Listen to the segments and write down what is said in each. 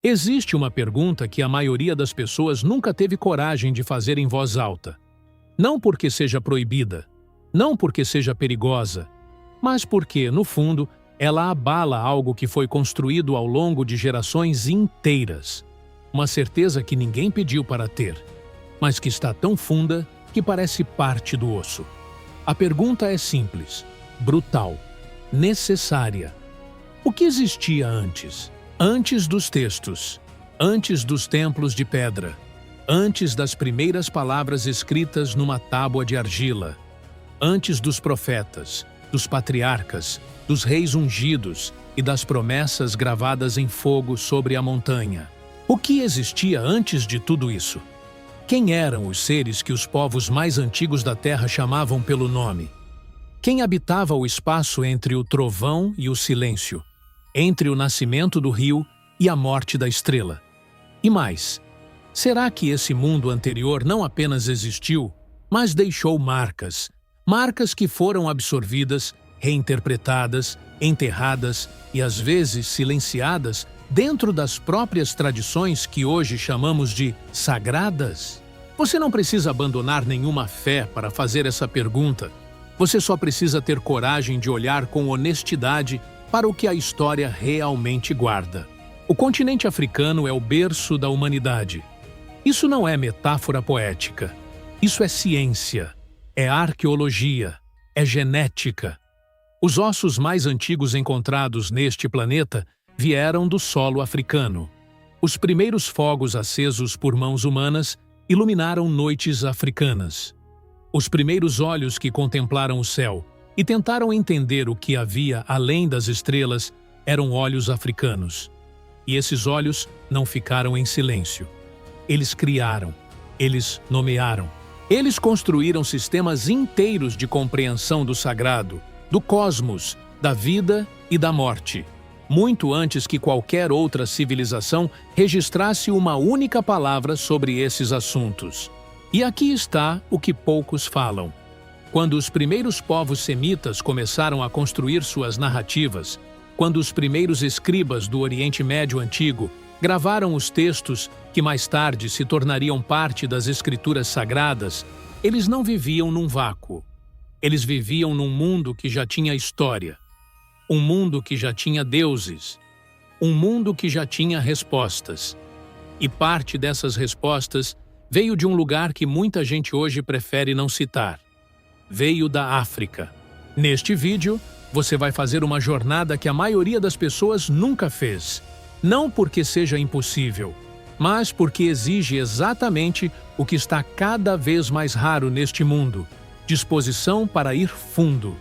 Existe uma pergunta que a maioria das pessoas nunca teve coragem de fazer em voz alta. Não porque seja proibida, não porque seja perigosa, mas porque, no fundo, ela abala algo que foi construído ao longo de gerações inteiras. Uma certeza que ninguém pediu para ter, mas que está tão funda que parece parte do osso. A pergunta é simples, brutal, necessária. O que existia antes? Antes dos textos, antes dos templos de pedra, antes das primeiras palavras escritas numa tábua de argila, antes dos profetas, dos patriarcas, dos reis ungidos e das promessas gravadas em fogo sobre a montanha. O que existia antes de tudo isso? Quem eram os seres que os povos mais antigos da Terra chamavam pelo nome? Quem habitava o espaço entre o trovão e o silêncio? Entre o nascimento do rio e a morte da estrela? E mais, será que esse mundo anterior não apenas existiu, mas deixou marcas? Marcas que foram absorvidas, reinterpretadas, enterradas e às vezes silenciadas dentro das próprias tradições que hoje chamamos de sagradas? Você não precisa abandonar nenhuma fé para fazer essa pergunta. Você só precisa ter coragem de olhar com honestidade para o que a história realmente guarda. O continente africano é o berço da humanidade. Isso não é metáfora poética. Isso é ciência, é arqueologia, é genética. Os ossos mais antigos encontrados neste planeta vieram do solo africano. Os primeiros fogos acesos por mãos humanas iluminaram noites africanas. Os primeiros olhos que contemplaram o céu e tentaram entender o que havia além das estrelas eram olhos africanos. E esses olhos não ficaram em silêncio. Eles criaram, eles nomearam. Eles construíram sistemas inteiros de compreensão do sagrado, do cosmos, da vida e da morte, muito antes que qualquer outra civilização registrasse uma única palavra sobre esses assuntos. E aqui está o que poucos falam. Quando os primeiros povos semitas começaram a construir suas narrativas, quando os primeiros escribas do Oriente Médio Antigo gravaram os textos que mais tarde se tornariam parte das escrituras sagradas, eles não viviam num vácuo. Eles viviam num mundo que já tinha história, um mundo que já tinha deuses, um mundo que já tinha respostas. E parte dessas respostas veio de um lugar que muita gente hoje prefere não citar. Veio da África. Neste vídeo, você vai fazer uma jornada que a maioria das pessoas nunca fez. Não porque seja impossível, mas porque exige exatamente o que está cada vez mais raro neste mundo: disposição para ir fundo.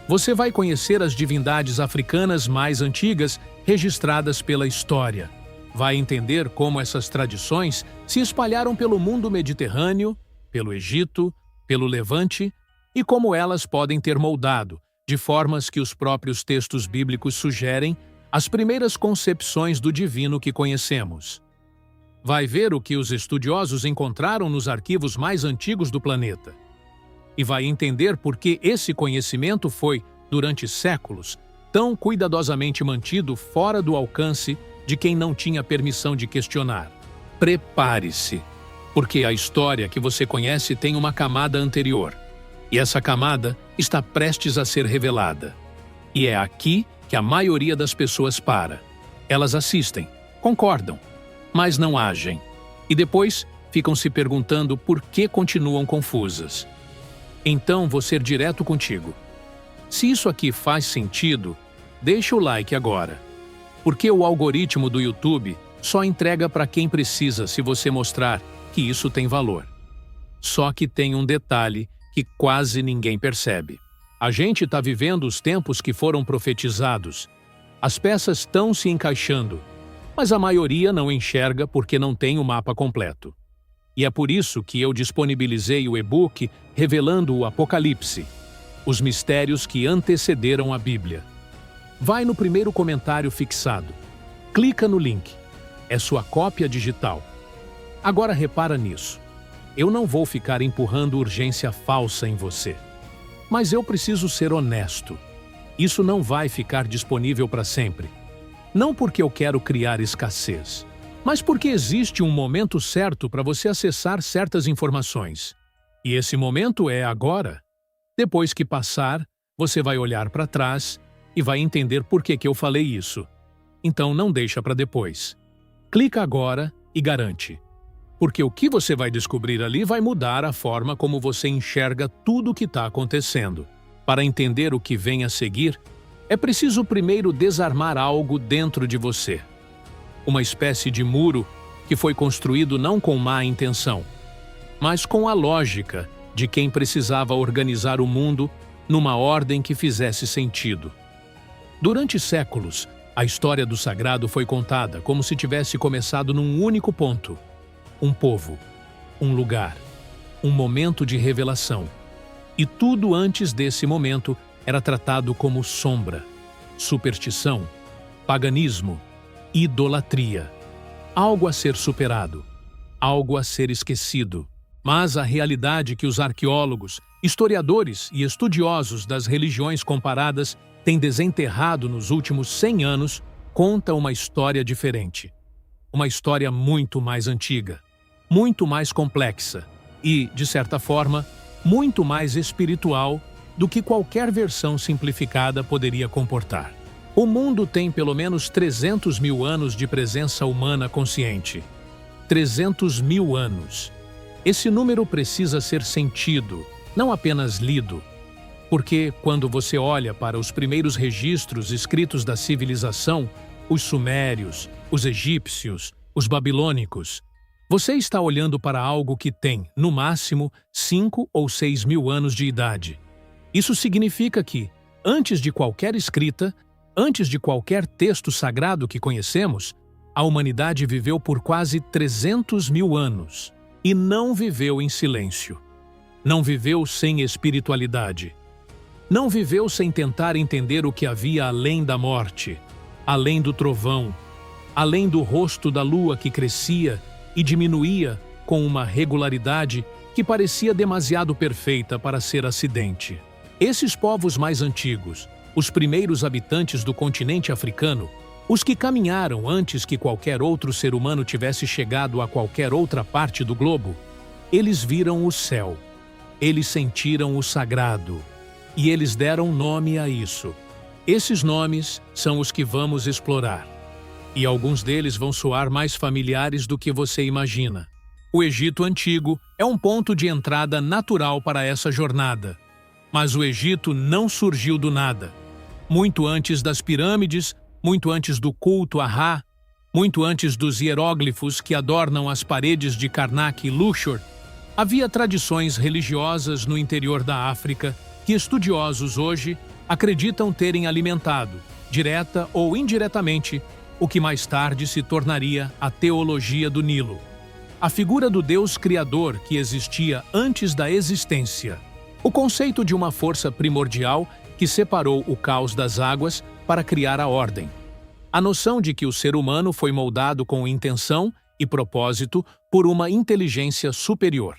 Você vai conhecer as divindades africanas mais antigas registradas pela história. Vai entender como essas tradições se espalharam pelo mundo mediterrâneo, pelo Egito, pelo Levante, e como elas podem ter moldado, de formas que os próprios textos bíblicos sugerem, as primeiras concepções do divino que conhecemos. Vai ver o que os estudiosos encontraram nos arquivos mais antigos do planeta. E vai entender por que esse conhecimento foi, durante séculos, tão cuidadosamente mantido fora do alcance de quem não tinha permissão de questionar. Prepare-se, porque a história que você conhece tem uma camada anterior. E essa camada está prestes a ser revelada. E é aqui que a maioria das pessoas para. Elas assistem, concordam, mas não agem. E depois ficam se perguntando por que continuam confusas. Então vou ser direto contigo. Se isso aqui faz sentido, deixa o like agora. Porque o algoritmo do YouTube só entrega para quem precisa se você mostrar que isso tem valor. Só que tem um detalhe que quase ninguém percebe. A gente está vivendo os tempos que foram profetizados. As peças estão se encaixando, mas a maioria não enxerga porque não tem o mapa completo. E é por isso que eu disponibilizei o e-book Revelando o Apocalipse, os mistérios que antecederam a Bíblia. Vai no primeiro comentário fixado. Clica no link. É sua cópia digital. Agora repara nisso. Eu não vou ficar empurrando urgência falsa em você. Mas eu preciso ser honesto. Isso não vai ficar disponível para sempre. Não porque eu quero criar escassez, mas porque existe um momento certo para você acessar certas informações. E esse momento é agora. Depois que passar, você vai olhar para trás e vai entender por que eu falei isso. Então não deixa para depois. Clica agora e garante. Porque o que você vai descobrir ali vai mudar a forma como você enxerga tudo o que está acontecendo. Para entender o que vem a seguir, é preciso primeiro desarmar algo dentro de você. Uma espécie de muro que foi construído não com má intenção, mas com a lógica de quem precisava organizar o mundo numa ordem que fizesse sentido. Durante séculos, a história do sagrado foi contada como se tivesse começado num único ponto: um povo, um lugar, um momento de revelação. E tudo antes desse momento era tratado como sombra, superstição, paganismo, idolatria. Algo a ser superado, algo a ser esquecido. Mas a realidade que os arqueólogos, historiadores e estudiosos das religiões comparadas têm desenterrado nos últimos 100 anos conta uma história diferente. Uma história muito mais antiga, muito mais complexa e, de certa forma, muito mais espiritual do que qualquer versão simplificada poderia comportar. O mundo tem pelo menos 300 mil anos de presença humana consciente. 300 mil anos. Esse número precisa ser sentido, não apenas lido. Porque, quando você olha para os primeiros registros escritos da civilização, os sumérios, os egípcios, os babilônicos, você está olhando para algo que tem, no máximo, 5 ou 6 mil anos de idade. Isso significa que, antes de qualquer escrita, antes de qualquer texto sagrado que conhecemos, a humanidade viveu por quase 300 mil anos e não viveu em silêncio. Não viveu sem espiritualidade. Não viveu sem tentar entender o que havia além da morte, além do trovão, além do rosto da lua que crescia e diminuía com uma regularidade que parecia demasiado perfeita para ser acidente. Esses povos mais antigos, os primeiros habitantes do continente africano, os que caminharam antes que qualquer outro ser humano tivesse chegado a qualquer outra parte do globo, eles viram o céu, eles sentiram o sagrado, e eles deram nome a isso. Esses nomes são os que vamos explorar. E alguns deles vão soar mais familiares do que você imagina. O Egito Antigo é um ponto de entrada natural para essa jornada. Mas o Egito não surgiu do nada. Muito antes das pirâmides, muito antes do culto a Ra, muito antes dos hieróglifos que adornam as paredes de Karnak e Luxor, havia tradições religiosas no interior da África que estudiosos hoje acreditam terem alimentado, direta ou indiretamente, o que mais tarde se tornaria a teologia do Nilo. A figura do Deus Criador que existia antes da existência. O conceito de uma força primordial que separou o caos das águas para criar a ordem. A noção de que o ser humano foi moldado com intenção e propósito por uma inteligência superior.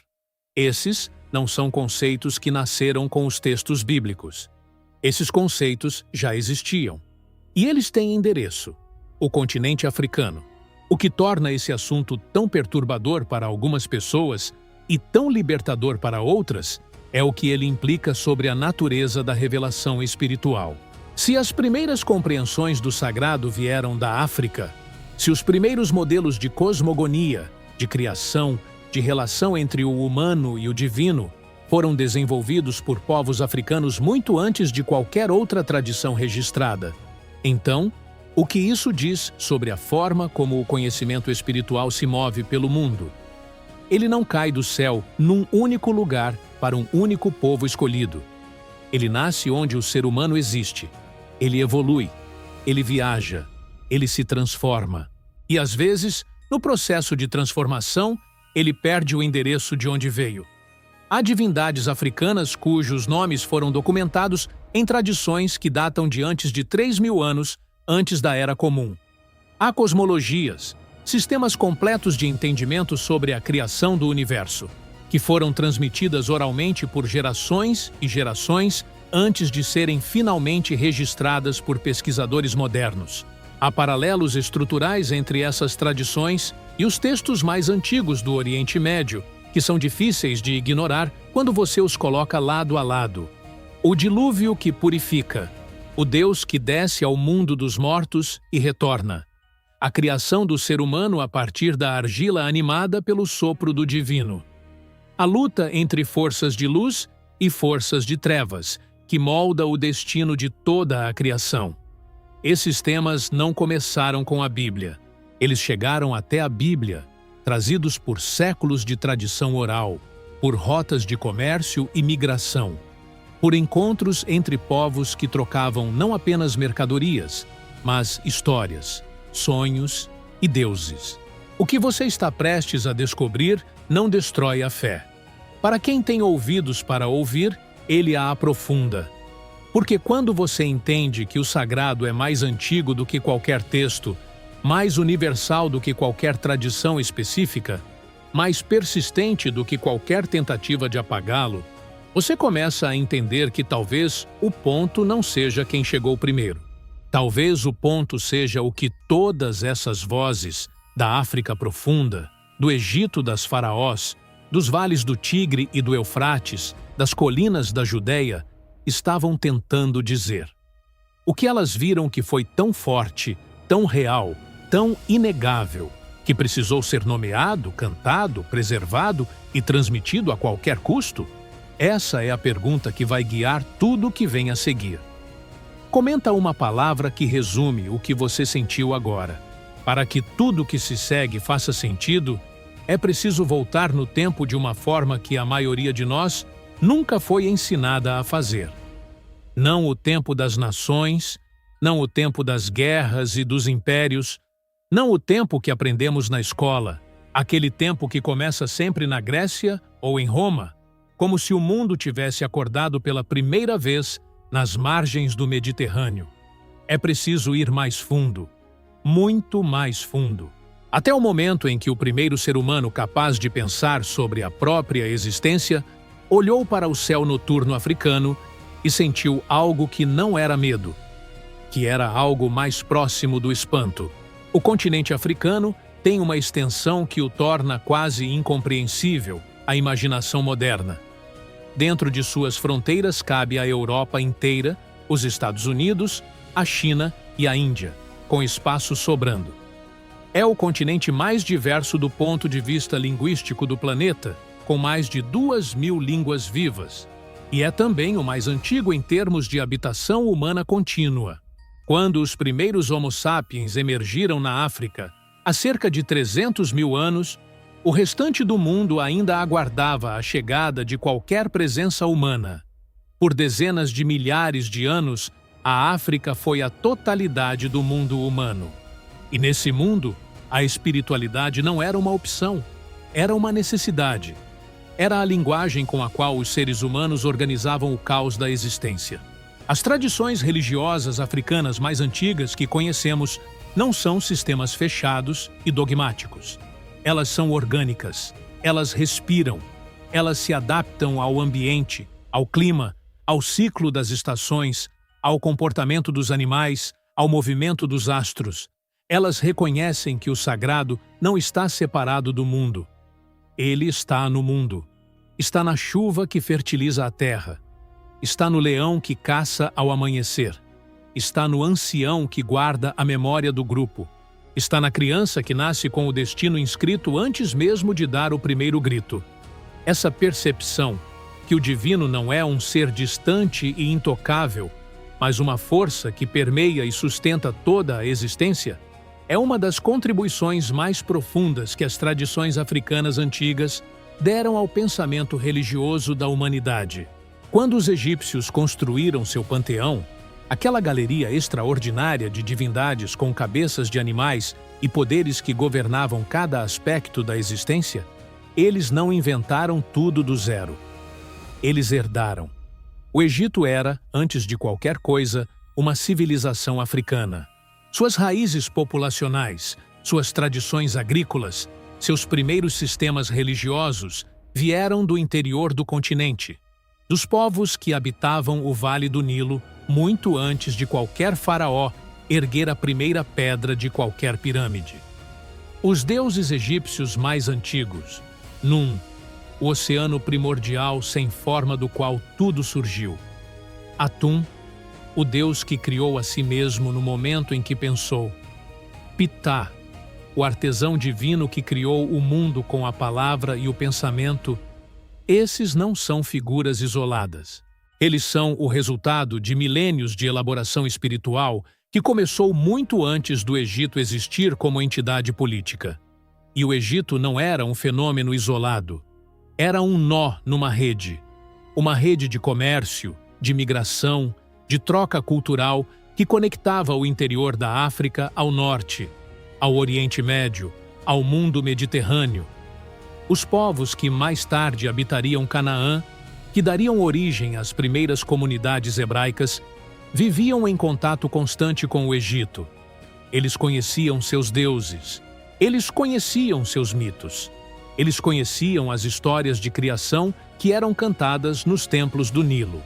Esses não são conceitos que nasceram com os textos bíblicos. Esses conceitos já existiam. E eles têm endereço: o continente africano. O que torna esse assunto tão perturbador para algumas pessoas e tão libertador para outras é o que ele implica sobre a natureza da revelação espiritual. Se as primeiras compreensões do sagrado vieram da África, se os primeiros modelos de cosmogonia, de criação, de relação entre o humano e o divino foram desenvolvidos por povos africanos muito antes de qualquer outra tradição registrada, então, o que isso diz sobre a forma como o conhecimento espiritual se move pelo mundo? Ele não cai do céu num único lugar para um único povo escolhido. Ele nasce onde o ser humano existe. Ele evolui, ele viaja, ele se transforma. E às vezes, no processo de transformação, ele perde o endereço de onde veio. Há divindades africanas cujos nomes foram documentados em tradições que datam de antes de 3.000 anos antes da Era Comum. Há cosmologias, sistemas completos de entendimento sobre a criação do universo, que foram transmitidas oralmente por gerações e gerações antes de serem finalmente registradas por pesquisadores modernos. Há paralelos estruturais entre essas tradições e os textos mais antigos do Oriente Médio, que são difíceis de ignorar quando você os coloca lado a lado. O dilúvio que purifica, o Deus que desce ao mundo dos mortos e retorna, a criação do ser humano a partir da argila animada pelo sopro do divino, a luta entre forças de luz e forças de trevas, que molda o destino de toda a criação. Esses temas não começaram com a Bíblia. Eles chegaram até a Bíblia, trazidos por séculos de tradição oral, por rotas de comércio e migração, por encontros entre povos que trocavam não apenas mercadorias, mas histórias, sonhos e deuses. O que você está prestes a descobrir não destrói a fé. Para quem tem ouvidos para ouvir, ele a aprofunda. Porque quando você entende que o sagrado é mais antigo do que qualquer texto, mais universal do que qualquer tradição específica, mais persistente do que qualquer tentativa de apagá-lo, você começa a entender que talvez o ponto não seja quem chegou primeiro. Talvez o ponto seja o que todas essas vozes da África profunda, do Egito das faraós, dos vales do Tigre e do Eufrates, das colinas da Judéia, estavam tentando dizer. O que elas viram que foi tão forte, tão real, tão inegável, que precisou ser nomeado, cantado, preservado e transmitido a qualquer custo? Essa é a pergunta que vai guiar tudo o que vem a seguir. Comenta uma palavra que resume o que você sentiu agora. Para que tudo que se segue faça sentido, é preciso voltar no tempo de uma forma que a maioria de nós nunca foi ensinada a fazer. Não o tempo das nações, não o tempo das guerras e dos impérios, não o tempo que aprendemos na escola, aquele tempo que começa sempre na Grécia ou em Roma, como se o mundo tivesse acordado pela primeira vez nas margens do Mediterrâneo. É preciso ir mais fundo, muito mais fundo, até o momento em que o primeiro ser humano capaz de pensar sobre a própria existência olhou para o céu noturno africano e sentiu algo que não era medo, que era algo mais próximo do espanto. O continente africano tem uma extensão que o torna quase incompreensível à imaginação moderna. Dentro de suas fronteiras cabe a Europa inteira, os Estados Unidos, a China e a Índia, com espaço sobrando. É o continente mais diverso do ponto de vista linguístico do planeta, com mais de 2.000 línguas vivas, e é também o mais antigo em termos de habitação humana contínua. Quando os primeiros Homo sapiens emergiram na África, há cerca de 300.000 anos, o restante do mundo ainda aguardava a chegada de qualquer presença humana. Por dezenas de milhares de anos, a África foi a totalidade do mundo humano. E nesse mundo, a espiritualidade não era uma opção, era uma necessidade. Era a linguagem com a qual os seres humanos organizavam o caos da existência. As tradições religiosas africanas mais antigas que conhecemos não são sistemas fechados e dogmáticos. Elas são orgânicas, elas respiram, elas se adaptam ao ambiente, ao clima, ao ciclo das estações, ao comportamento dos animais, ao movimento dos astros. Elas reconhecem que o sagrado não está separado do mundo. Ele está no mundo. Está na chuva que fertiliza a terra. Está no leão que caça ao amanhecer. Está no ancião que guarda a memória do grupo. Está na criança que nasce com o destino inscrito antes mesmo de dar o primeiro grito. Essa percepção que o divino não é um ser distante e intocável, mas uma força que permeia e sustenta toda a existência, é uma das contribuições mais profundas que as tradições africanas antigas deram ao pensamento religioso da humanidade. Quando os egípcios construíram seu panteão, aquela galeria extraordinária de divindades com cabeças de animais e poderes que governavam cada aspecto da existência, eles não inventaram tudo do zero. Eles herdaram. O Egito era, antes de qualquer coisa, uma civilização africana. Suas raízes populacionais, suas tradições agrícolas, seus primeiros sistemas religiosos vieram do interior do continente, dos povos que habitavam o Vale do Nilo muito antes de qualquer faraó erguer a primeira pedra de qualquer pirâmide. Os deuses egípcios mais antigos, Num, o oceano primordial sem forma do qual tudo surgiu. Atum, o deus que criou a si mesmo no momento em que pensou. Ptah, o artesão divino que criou o mundo com a palavra e o pensamento. Esses não são figuras isoladas. Eles são o resultado de milênios de elaboração espiritual que começou muito antes do Egito existir como entidade política. E o Egito não era um fenômeno isolado. Era um nó numa rede. Uma rede de comércio, de migração, de troca cultural que conectava o interior da África ao norte, ao Oriente Médio, ao mundo mediterrâneo. Os povos que mais tarde habitariam Canaã, que dariam origem às primeiras comunidades hebraicas, viviam em contato constante com o Egito. Eles conheciam seus deuses. Eles conheciam seus mitos. Eles conheciam as histórias de criação que eram cantadas nos templos do Nilo.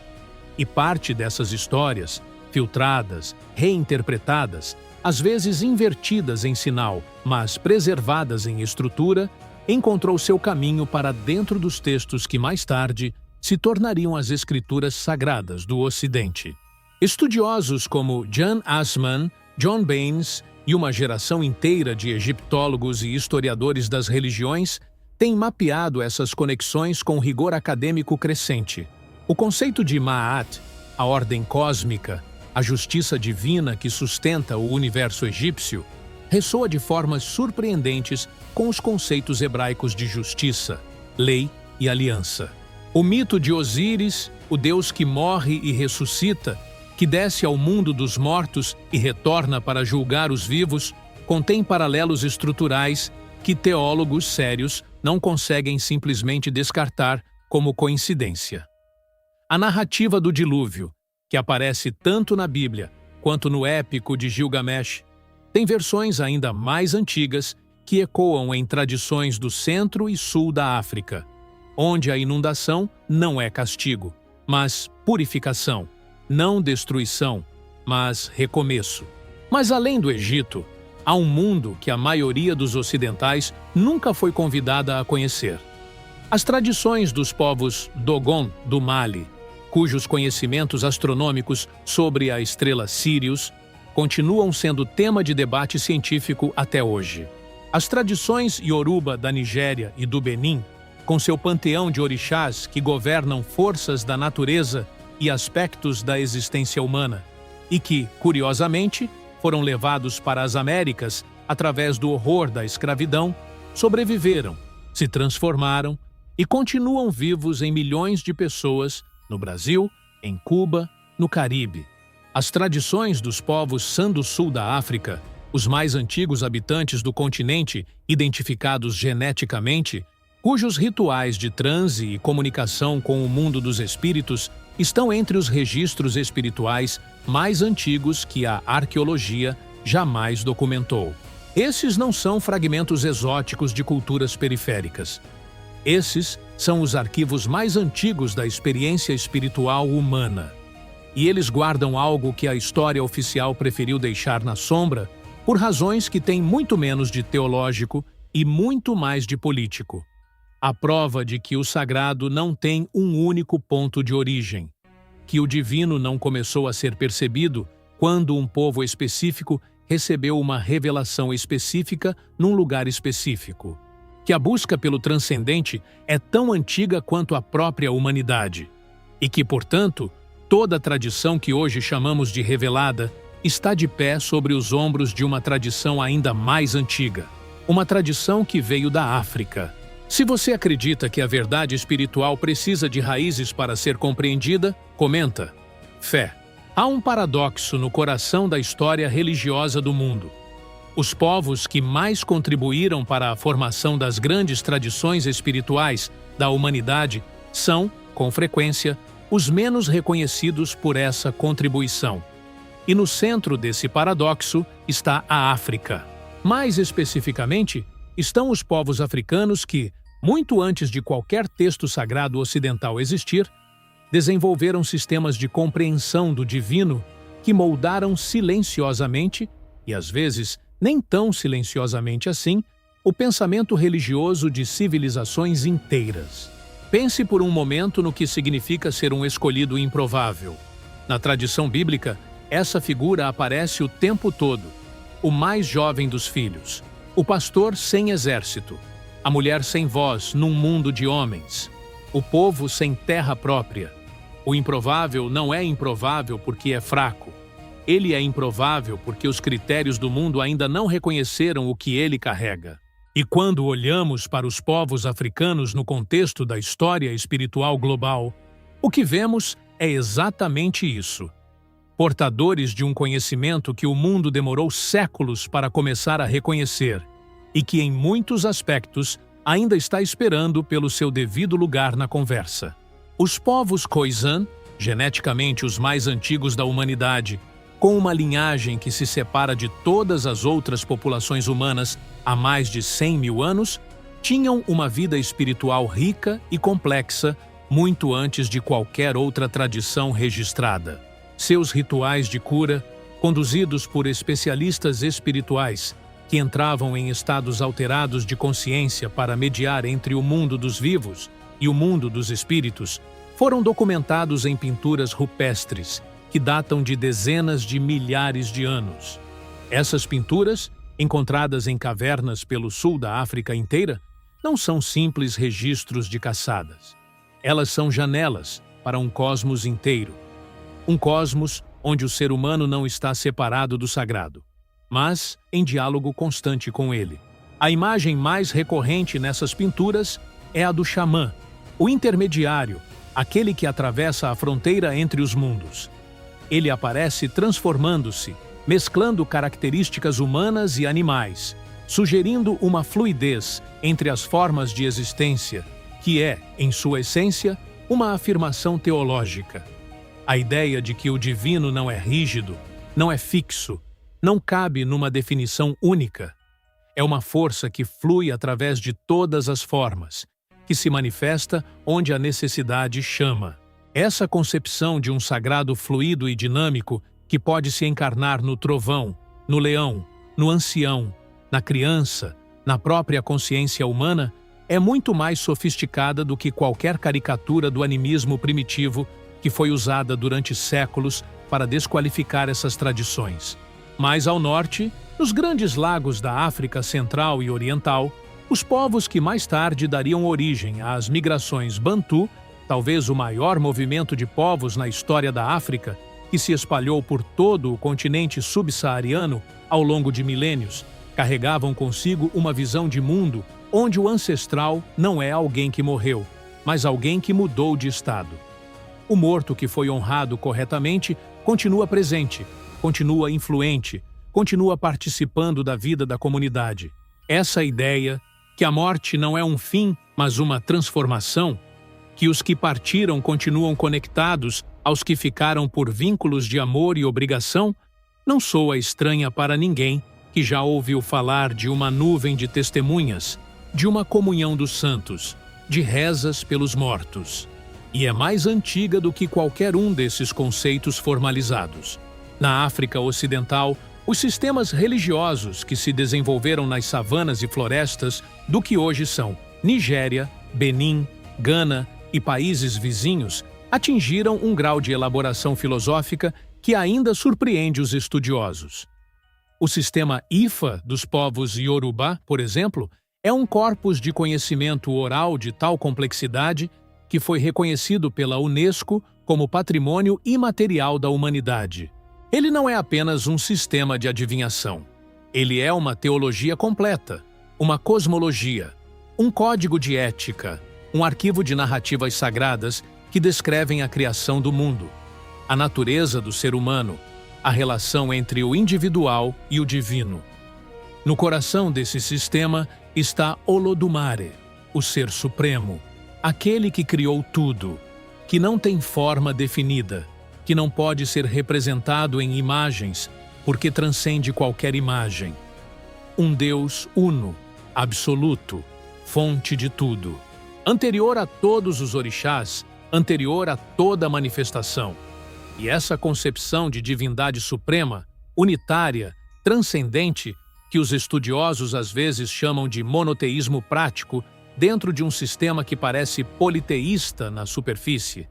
E parte dessas histórias, filtradas, reinterpretadas, às vezes invertidas em sinal, mas preservadas em estrutura, encontrou seu caminho para dentro dos textos que mais tarde se tornariam as escrituras sagradas do Ocidente. Estudiosos como Jan Assmann, John Baines e uma geração inteira de egiptólogos e historiadores das religiões têm mapeado essas conexões com rigor acadêmico crescente. O conceito de Ma'at, a ordem cósmica, a justiça divina que sustenta o universo egípcio, ressoa de formas surpreendentes com os conceitos hebraicos de justiça, lei e aliança. O mito de Osíris, o deus que morre e ressuscita, que desce ao mundo dos mortos e retorna para julgar os vivos, contém paralelos estruturais que teólogos sérios não conseguem simplesmente descartar como coincidência. A narrativa do dilúvio, que aparece tanto na Bíblia quanto no épico de Gilgamesh, tem versões ainda mais antigas que ecoam em tradições do centro e sul da África, onde a inundação não é castigo, mas purificação, não destruição, mas recomeço. Mas além do Egito, há um mundo que a maioria dos ocidentais nunca foi convidada a conhecer. As tradições dos povos Dogon do Mali, cujos conhecimentos astronômicos sobre a estrela Sirius continuam sendo tema de debate científico até hoje. As tradições Yoruba da Nigéria e do Benin, com seu panteão de orixás que governam forças da natureza e aspectos da existência humana, e que, curiosamente, foram levados para as Américas através do horror da escravidão, sobreviveram, se transformaram e continuam vivos em milhões de pessoas no Brasil, em Cuba, no Caribe. As tradições dos povos San do Sul da África, os mais antigos habitantes do continente identificados geneticamente, cujos rituais de transe e comunicação com o mundo dos espíritos estão entre os registros espirituais mais antigos que a arqueologia jamais documentou. Esses não são fragmentos exóticos de culturas periféricas. Esses são os arquivos mais antigos da experiência espiritual humana. E eles guardam algo que a história oficial preferiu deixar na sombra por razões que têm muito menos de teológico e muito mais de político. A prova de que o sagrado não tem um único ponto de origem, que o divino não começou a ser percebido quando um povo específico recebeu uma revelação específica num lugar específico, que a busca pelo transcendente é tão antiga quanto a própria humanidade, e que, portanto, toda a tradição que hoje chamamos de revelada está de pé sobre os ombros de uma tradição ainda mais antiga, uma tradição que veio da África. Se você acredita que a verdade espiritual precisa de raízes para ser compreendida, comenta. Fé. Há um paradoxo no coração da história religiosa do mundo. Os povos que mais contribuíram para a formação das grandes tradições espirituais da humanidade são, com frequência, os menos reconhecidos por essa contribuição. E no centro desse paradoxo está a África. Mais especificamente, estão os povos africanos que, muito antes de qualquer texto sagrado ocidental existir, desenvolveram sistemas de compreensão do divino que moldaram silenciosamente, e às vezes nem tão silenciosamente assim, o pensamento religioso de civilizações inteiras. Pense por um momento no que significa ser um escolhido improvável. Na tradição bíblica, essa figura aparece o tempo todo. O mais jovem dos filhos, o pastor sem exército, a mulher sem voz num mundo de homens, o povo sem terra própria. O improvável não é improvável porque é fraco. Ele é improvável porque os critérios do mundo ainda não reconheceram o que ele carrega. E quando olhamos para os povos africanos no contexto da história espiritual global, o que vemos é exatamente isso. Portadores de um conhecimento que o mundo demorou séculos para começar a reconhecer e que, em muitos aspectos, ainda está esperando pelo seu devido lugar na conversa. Os povos Khoisan, geneticamente os mais antigos da humanidade, com uma linhagem que se separa de todas as outras populações humanas há mais de 100 mil anos, tinham uma vida espiritual rica e complexa muito antes de qualquer outra tradição registrada. Seus rituais de cura, conduzidos por especialistas espirituais, que entravam em estados alterados de consciência para mediar entre o mundo dos vivos e o mundo dos espíritos, foram documentados em pinturas rupestres, que datam de dezenas de milhares de anos. Essas pinturas, encontradas em cavernas pelo sul da África inteira, não são simples registros de caçadas. Elas são janelas para um cosmos inteiro. Um cosmos onde o ser humano não está separado do sagrado, mas em diálogo constante com ele. A imagem mais recorrente nessas pinturas é a do xamã, o intermediário, aquele que atravessa a fronteira entre os mundos. Ele aparece transformando-se, mesclando características humanas e animais, sugerindo uma fluidez entre as formas de existência, que é, em sua essência, uma afirmação teológica. A ideia de que o divino não é rígido, não é fixo, não cabe numa definição única. É uma força que flui através de todas as formas, que se manifesta onde a necessidade chama. Essa concepção de um sagrado fluido e dinâmico que pode se encarnar no trovão, no leão, no ancião, na criança, na própria consciência humana, é muito mais sofisticada do que qualquer caricatura do animismo primitivo que foi usada durante séculos para desqualificar essas tradições. Mais ao norte, nos grandes lagos da África Central e Oriental, os povos que mais tarde dariam origem às migrações Bantu, talvez o maior movimento de povos na história da África, que se espalhou por todo o continente subsaariano ao longo de milênios, carregavam consigo uma visão de mundo onde o ancestral não é alguém que morreu, mas alguém que mudou de estado. O morto que foi honrado corretamente continua presente, continua influente, continua participando da vida da comunidade. Essa ideia, que a morte não é um fim, mas uma transformação, que os que partiram continuam conectados aos que ficaram por vínculos de amor e obrigação, não soa estranha para ninguém que já ouviu falar de uma nuvem de testemunhas, de uma comunhão dos santos, de rezas pelos mortos. E é mais antiga do que qualquer um desses conceitos formalizados. Na África Ocidental, os sistemas religiosos que se desenvolveram nas savanas e florestas do que hoje são Nigéria, Benin, Gana e países vizinhos atingiram um grau de elaboração filosófica que ainda surpreende os estudiosos. O sistema Ifa dos povos Yorubá, por exemplo, é um corpus de conhecimento oral de tal complexidade que foi reconhecido pela Unesco como patrimônio imaterial da humanidade. Ele não é apenas um sistema de adivinhação. Ele é uma teologia completa, uma cosmologia, um código de ética, um arquivo de narrativas sagradas que descrevem a criação do mundo, a natureza do ser humano, a relação entre o individual e o divino. No coração desse sistema está Olodumare, o Ser Supremo, aquele que criou tudo, que não tem forma definida, que não pode ser representado em imagens, porque transcende qualquer imagem. Um Deus uno, absoluto, fonte de tudo, anterior a todos os orixás, anterior a toda manifestação. E essa concepção de divindade suprema, unitária, transcendente, que os estudiosos às vezes chamam de monoteísmo prático, dentro de um sistema que parece politeísta na superfície,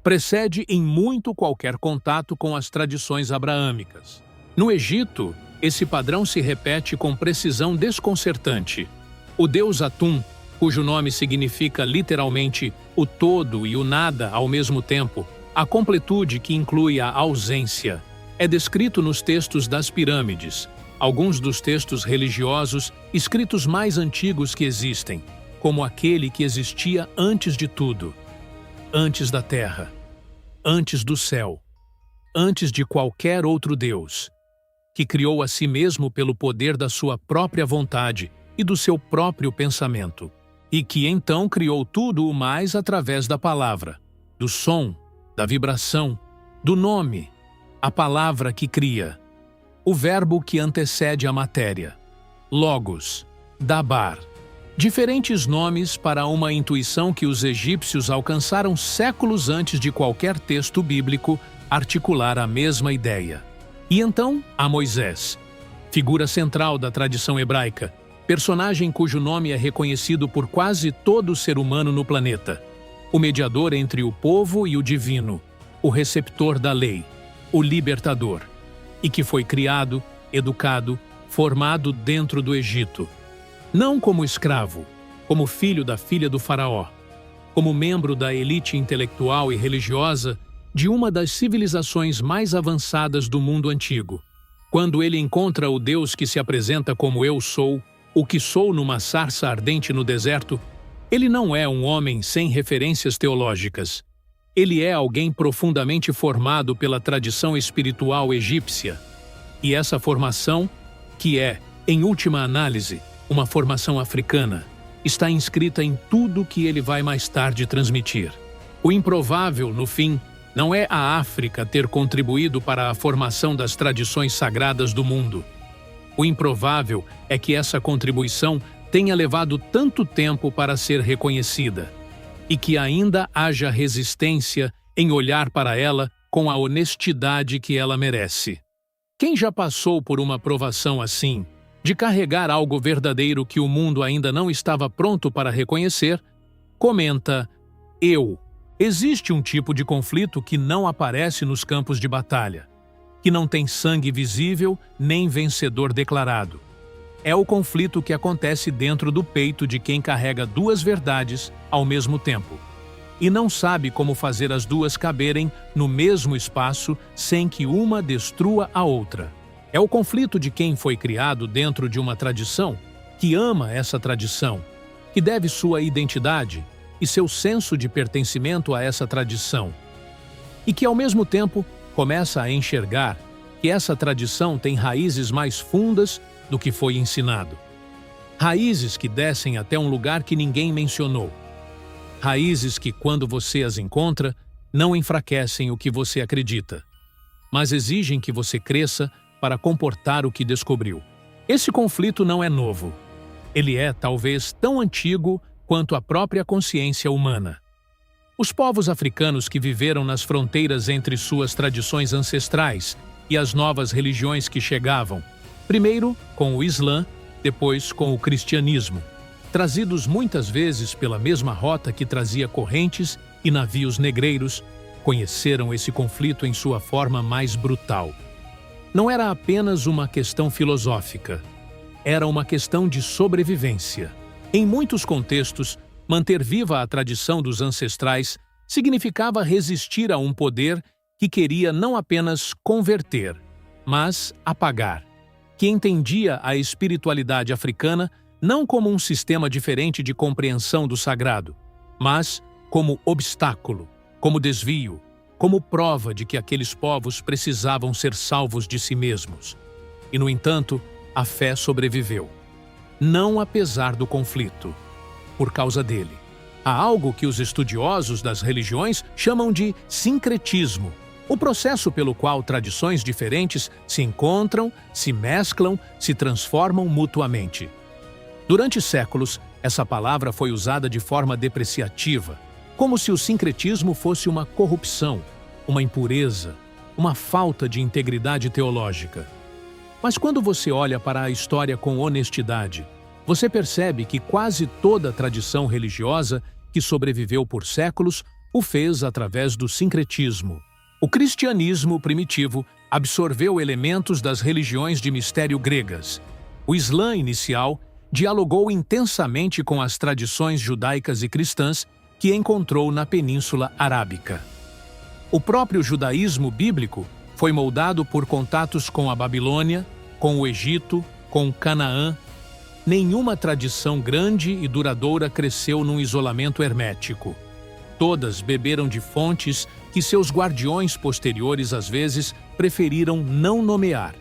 precede em muito qualquer contato com as tradições abraâmicas. No Egito, esse padrão se repete com precisão desconcertante. O deus Atum, cujo nome significa literalmente o todo e o nada ao mesmo tempo, a completude que inclui a ausência, é descrito nos textos das pirâmides, alguns dos textos religiosos escritos mais antigos que existem, como aquele que existia antes de tudo, antes da terra, antes do céu, antes de qualquer outro Deus, que criou a si mesmo pelo poder da sua própria vontade e do seu próprio pensamento, e que então criou tudo o mais através da palavra, do som, da vibração, do nome, a palavra que cria, o verbo que antecede a matéria, logos, dabar. Diferentes nomes para uma intuição que os egípcios alcançaram séculos antes de qualquer texto bíblico articular a mesma ideia. E então, há Moisés, figura central da tradição hebraica, personagem cujo nome é reconhecido por quase todo ser humano no planeta, o mediador entre o povo e o divino, o receptor da lei, o libertador, e que foi criado, educado, formado dentro do Egito, não como escravo, como filho da filha do faraó, como membro da elite intelectual e religiosa de uma das civilizações mais avançadas do mundo antigo. Quando ele encontra o Deus que se apresenta como eu sou, o que sou numa sarça ardente no deserto, ele não é um homem sem referências teológicas. Ele é alguém profundamente formado pela tradição espiritual egípcia. E essa formação, que é, em última análise, uma formação africana, está inscrita em tudo que ele vai mais tarde transmitir. O improvável, no fim, não é a África ter contribuído para a formação das tradições sagradas do mundo. O improvável é que essa contribuição tenha levado tanto tempo para ser reconhecida e que ainda haja resistência em olhar para ela com a honestidade que ela merece. Quem já passou por uma provação assim, de carregar algo verdadeiro que o mundo ainda não estava pronto para reconhecer, comenta: existe um tipo de conflito que não aparece nos campos de batalha, que não tem sangue visível nem vencedor declarado. É o conflito que acontece dentro do peito de quem carrega duas verdades ao mesmo tempo e não sabe como fazer as duas caberem no mesmo espaço sem que uma destrua a outra. É o conflito de quem foi criado dentro de uma tradição, que ama essa tradição, que deve sua identidade e seu senso de pertencimento a essa tradição, e que, ao mesmo tempo, começa a enxergar que essa tradição tem raízes mais fundas do que foi ensinado. Raízes que descem até um lugar que ninguém mencionou. Raízes que, quando você as encontra, não enfraquecem o que você acredita, mas exigem que você cresça para comportar o que descobriu. Esse conflito não é novo. Ele é, talvez, tão antigo quanto a própria consciência humana. Os povos africanos que viveram nas fronteiras entre suas tradições ancestrais e as novas religiões que chegavam, primeiro com o Islã, depois com o cristianismo, trazidos muitas vezes pela mesma rota que trazia correntes e navios negreiros, conheceram esse conflito em sua forma mais brutal. Não era apenas uma questão filosófica, era uma questão de sobrevivência. Em muitos contextos, manter viva a tradição dos ancestrais significava resistir a um poder que queria não apenas converter, mas apagar, que entendia a espiritualidade africana não como um sistema diferente de compreensão do sagrado, mas como obstáculo, como desvio, como prova de que aqueles povos precisavam ser salvos de si mesmos. E, no entanto, a fé sobreviveu. Não apesar do conflito, por causa dele. Há algo que os estudiosos das religiões chamam de sincretismo, o processo pelo qual tradições diferentes se encontram, se mesclam, se transformam mutuamente. Durante séculos, essa palavra foi usada de forma depreciativa, como se o sincretismo fosse uma corrupção, uma impureza, uma falta de integridade teológica. Mas quando você olha para a história com honestidade, você percebe que quase toda a tradição religiosa que sobreviveu por séculos o fez através do sincretismo. O cristianismo primitivo absorveu elementos das religiões de mistério gregas. O Islã inicial dialogou intensamente com as tradições judaicas e cristãs que encontrou na Península Arábica. O próprio judaísmo bíblico foi moldado por contatos com a Babilônia, com o Egito, com Canaã. Nenhuma tradição grande e duradoura cresceu num isolamento hermético. Todas beberam de fontes que seus guardiões posteriores às vezes preferiram não nomear.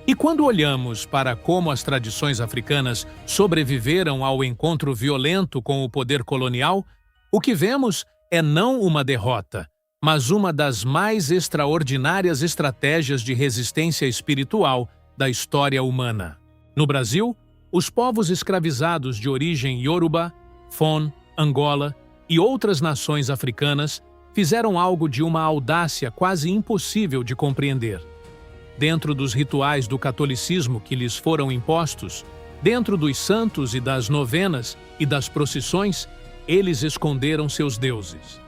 E quando olhamos para como as tradições africanas sobreviveram ao encontro violento com o poder colonial, o que vemos é não uma derrota, mas uma das mais extraordinárias estratégias de resistência espiritual da história humana. No Brasil, os povos escravizados de origem Yoruba, Fon, Angola e outras nações africanas fizeram algo de uma audácia quase impossível de compreender. Dentro dos rituais do catolicismo que lhes foram impostos, dentro dos santos e das novenas e das procissões, eles esconderam seus deuses.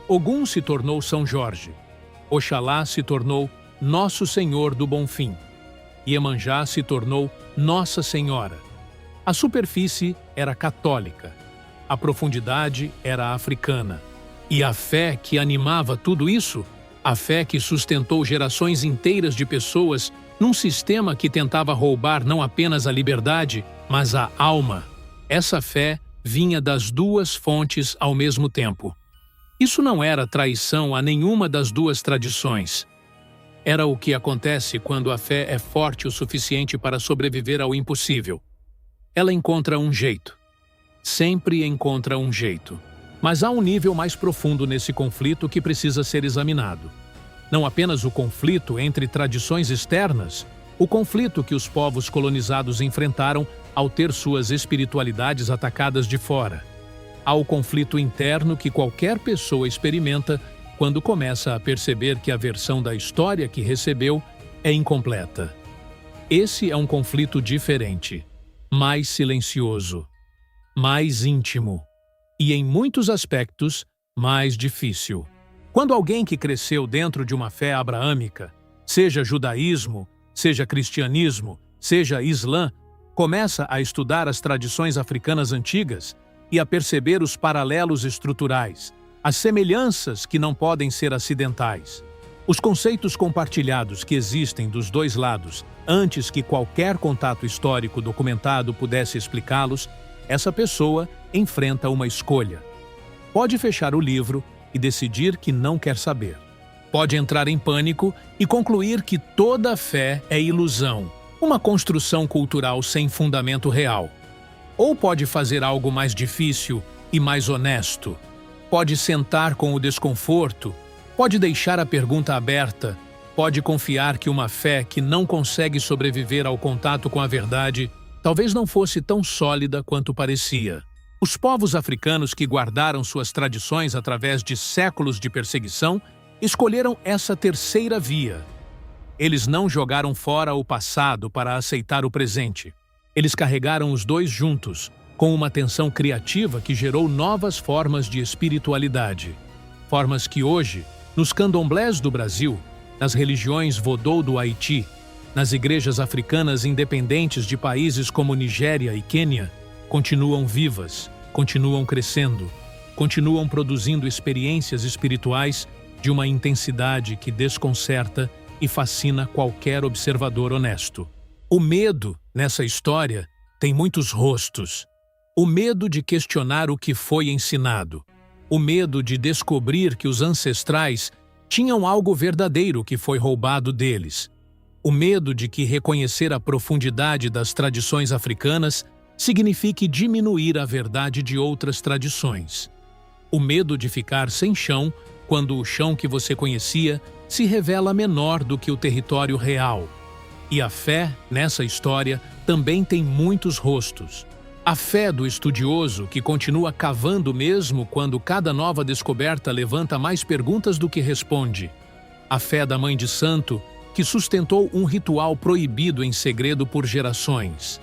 Ogum se tornou São Jorge, Oxalá se tornou Nosso Senhor do Bonfim, Iemanjá se tornou Nossa Senhora. A superfície era católica, a profundidade era africana. E a fé que animava tudo isso, a fé que sustentou gerações inteiras de pessoas num sistema que tentava roubar não apenas a liberdade, mas a alma. Essa fé vinha das duas fontes ao mesmo tempo. Isso não era traição a nenhuma das duas tradições. Era o que acontece quando a fé é forte o suficiente para sobreviver ao impossível. Ela encontra um jeito. Sempre encontra um jeito. Mas há um nível mais profundo nesse conflito que precisa ser examinado. Não apenas o conflito entre tradições externas, o conflito que os povos colonizados enfrentaram ao ter suas espiritualidades atacadas de fora. Há o conflito interno que qualquer pessoa experimenta quando começa a perceber que a versão da história que recebeu é incompleta. Esse é um conflito diferente, mais silencioso, mais íntimo e, em muitos aspectos, mais difícil. Quando alguém que cresceu dentro de uma fé abraâmica, seja judaísmo, seja cristianismo, seja islã, começa a estudar as tradições africanas antigas e a perceber os paralelos estruturais, as semelhanças que não podem ser acidentais. Os conceitos compartilhados que existem dos dois lados, antes que qualquer contato histórico documentado pudesse explicá-los, essa pessoa enfrenta uma escolha. Pode fechar o livro e decidir que não quer saber. Pode entrar em pânico e concluir que toda fé é ilusão, uma construção cultural sem fundamento real. Ou pode fazer algo mais difícil e mais honesto. Pode sentar com o desconforto, pode deixar a pergunta aberta, pode confiar que uma fé que não consegue sobreviver ao contato com a verdade talvez não fosse tão sólida quanto parecia. Os povos africanos que guardaram suas tradições através de séculos de perseguição escolheram essa terceira via. Eles não jogaram fora o passado para aceitar o presente. Eles carregaram os dois juntos, com uma tensão criativa que gerou novas formas de espiritualidade. Formas que hoje, nos candomblés do Brasil, nas religiões vodou do Haiti, nas igrejas africanas independentes de países como Nigéria e Quênia, continuam vivas, continuam crescendo, continuam produzindo experiências espirituais de uma intensidade que desconcerta e fascina qualquer observador honesto. O medo, nessa história, tem muitos rostos. O medo de questionar o que foi ensinado. O medo de descobrir que os ancestrais tinham algo verdadeiro que foi roubado deles. O medo de que reconhecer a profundidade das tradições africanas signifique diminuir a verdade de outras tradições. O medo de ficar sem chão quando o chão que você conhecia se revela menor do que o território real. E a fé, nessa história, também tem muitos rostos. A fé do estudioso que continua cavando mesmo quando cada nova descoberta levanta mais perguntas do que responde. A fé da mãe de santo, que sustentou um ritual proibido em segredo por gerações.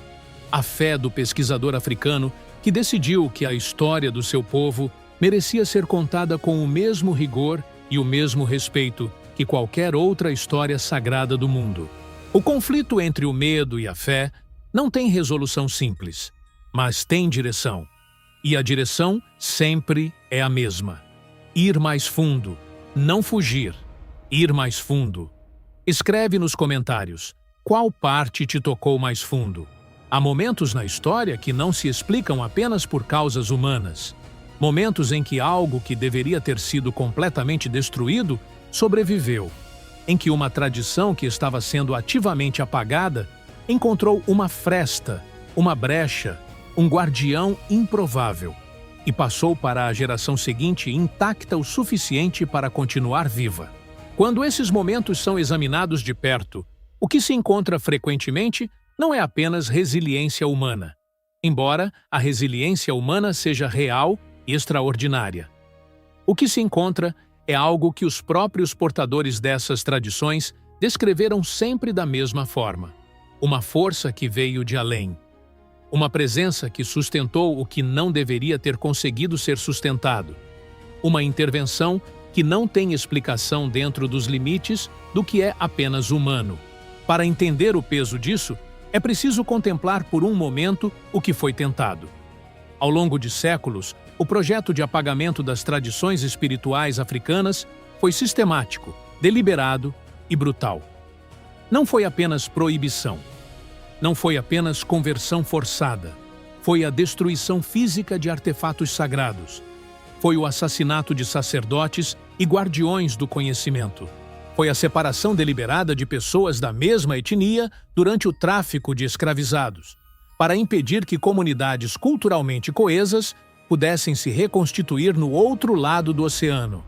A fé do pesquisador africano, que decidiu que a história do seu povo merecia ser contada com o mesmo rigor e o mesmo respeito que qualquer outra história sagrada do mundo. O conflito entre o medo e a fé não tem resolução simples, mas tem direção. E a direção sempre é a mesma. Ir mais fundo, não fugir. Ir mais fundo. Escreve nos comentários qual parte te tocou mais fundo. Há momentos na história que não se explicam apenas por causas humanas. Momentos em que algo que deveria ter sido completamente destruído sobreviveu. Em que uma tradição que estava sendo ativamente apagada encontrou uma fresta, uma brecha, um guardião improvável e passou para a geração seguinte intacta o suficiente para continuar viva. Quando esses momentos são examinados de perto, o que se encontra frequentemente não é apenas resiliência humana, embora a resiliência humana seja real e extraordinária. O que se encontra é algo que os próprios portadores dessas tradições descreveram sempre da mesma forma: uma força que veio de além. Uma presença que sustentou o que não deveria ter conseguido ser sustentado. Uma intervenção que não tem explicação dentro dos limites do que é apenas humano. Para entender o peso disso, é preciso contemplar por um momento o que foi tentado. Ao longo de séculos, o projeto de apagamento das tradições espirituais africanas foi sistemático, deliberado e brutal. Não foi apenas proibição. Não foi apenas conversão forçada. Foi a destruição física de artefatos sagrados. Foi o assassinato de sacerdotes e guardiões do conhecimento. Foi a separação deliberada de pessoas da mesma etnia durante o tráfico de escravizados, para impedir que comunidades culturalmente coesas pudessem se reconstituir no outro lado do oceano.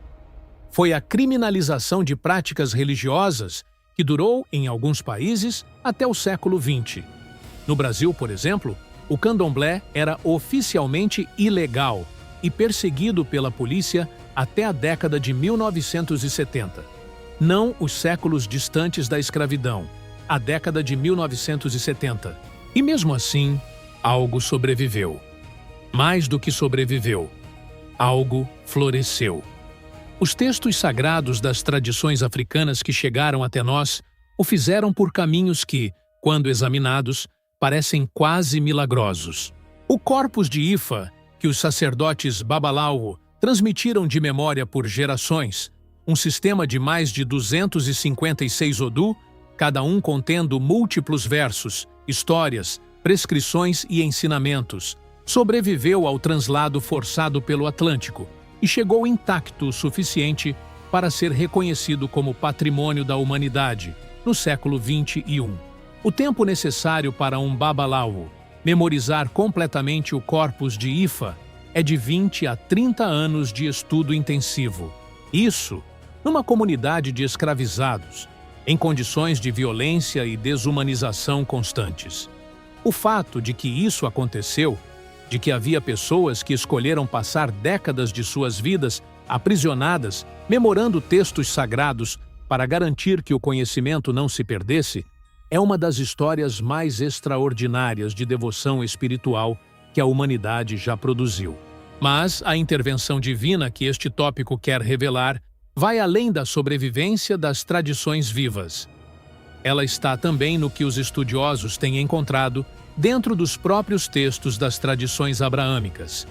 Foi a criminalização de práticas religiosas que durou, em alguns países, até o século XX. No Brasil, por exemplo, o candomblé era oficialmente ilegal e perseguido pela polícia até a década de 1970. Não os séculos distantes da escravidão, a década de 1970. E mesmo assim, algo sobreviveu. Mais do que sobreviveu, algo floresceu. Os textos sagrados das tradições africanas que chegaram até nós o fizeram por caminhos que, quando examinados, parecem quase milagrosos. O corpus de Ifa, que os sacerdotes Babalawo transmitiram de memória por gerações, um sistema de mais de 256 Odu, cada um contendo múltiplos versos, histórias, prescrições e ensinamentos, sobreviveu ao translado forçado pelo Atlântico e chegou intacto o suficiente para ser reconhecido como patrimônio da humanidade no século XXI. O tempo necessário para um Babalawo memorizar completamente o corpus de Ifa é de 20 a 30 anos de estudo intensivo. Isso, numa comunidade de escravizados, em condições de violência e desumanização constantes. O fato de que isso aconteceu, de que havia pessoas que escolheram passar décadas de suas vidas aprisionadas, memorando textos sagrados para garantir que o conhecimento não se perdesse, é uma das histórias mais extraordinárias de devoção espiritual que a humanidade já produziu. Mas a intervenção divina que este tópico quer revelar vai além da sobrevivência das tradições vivas. Ela está também no que os estudiosos têm encontrado dentro dos próprios textos das tradições abraâmicas.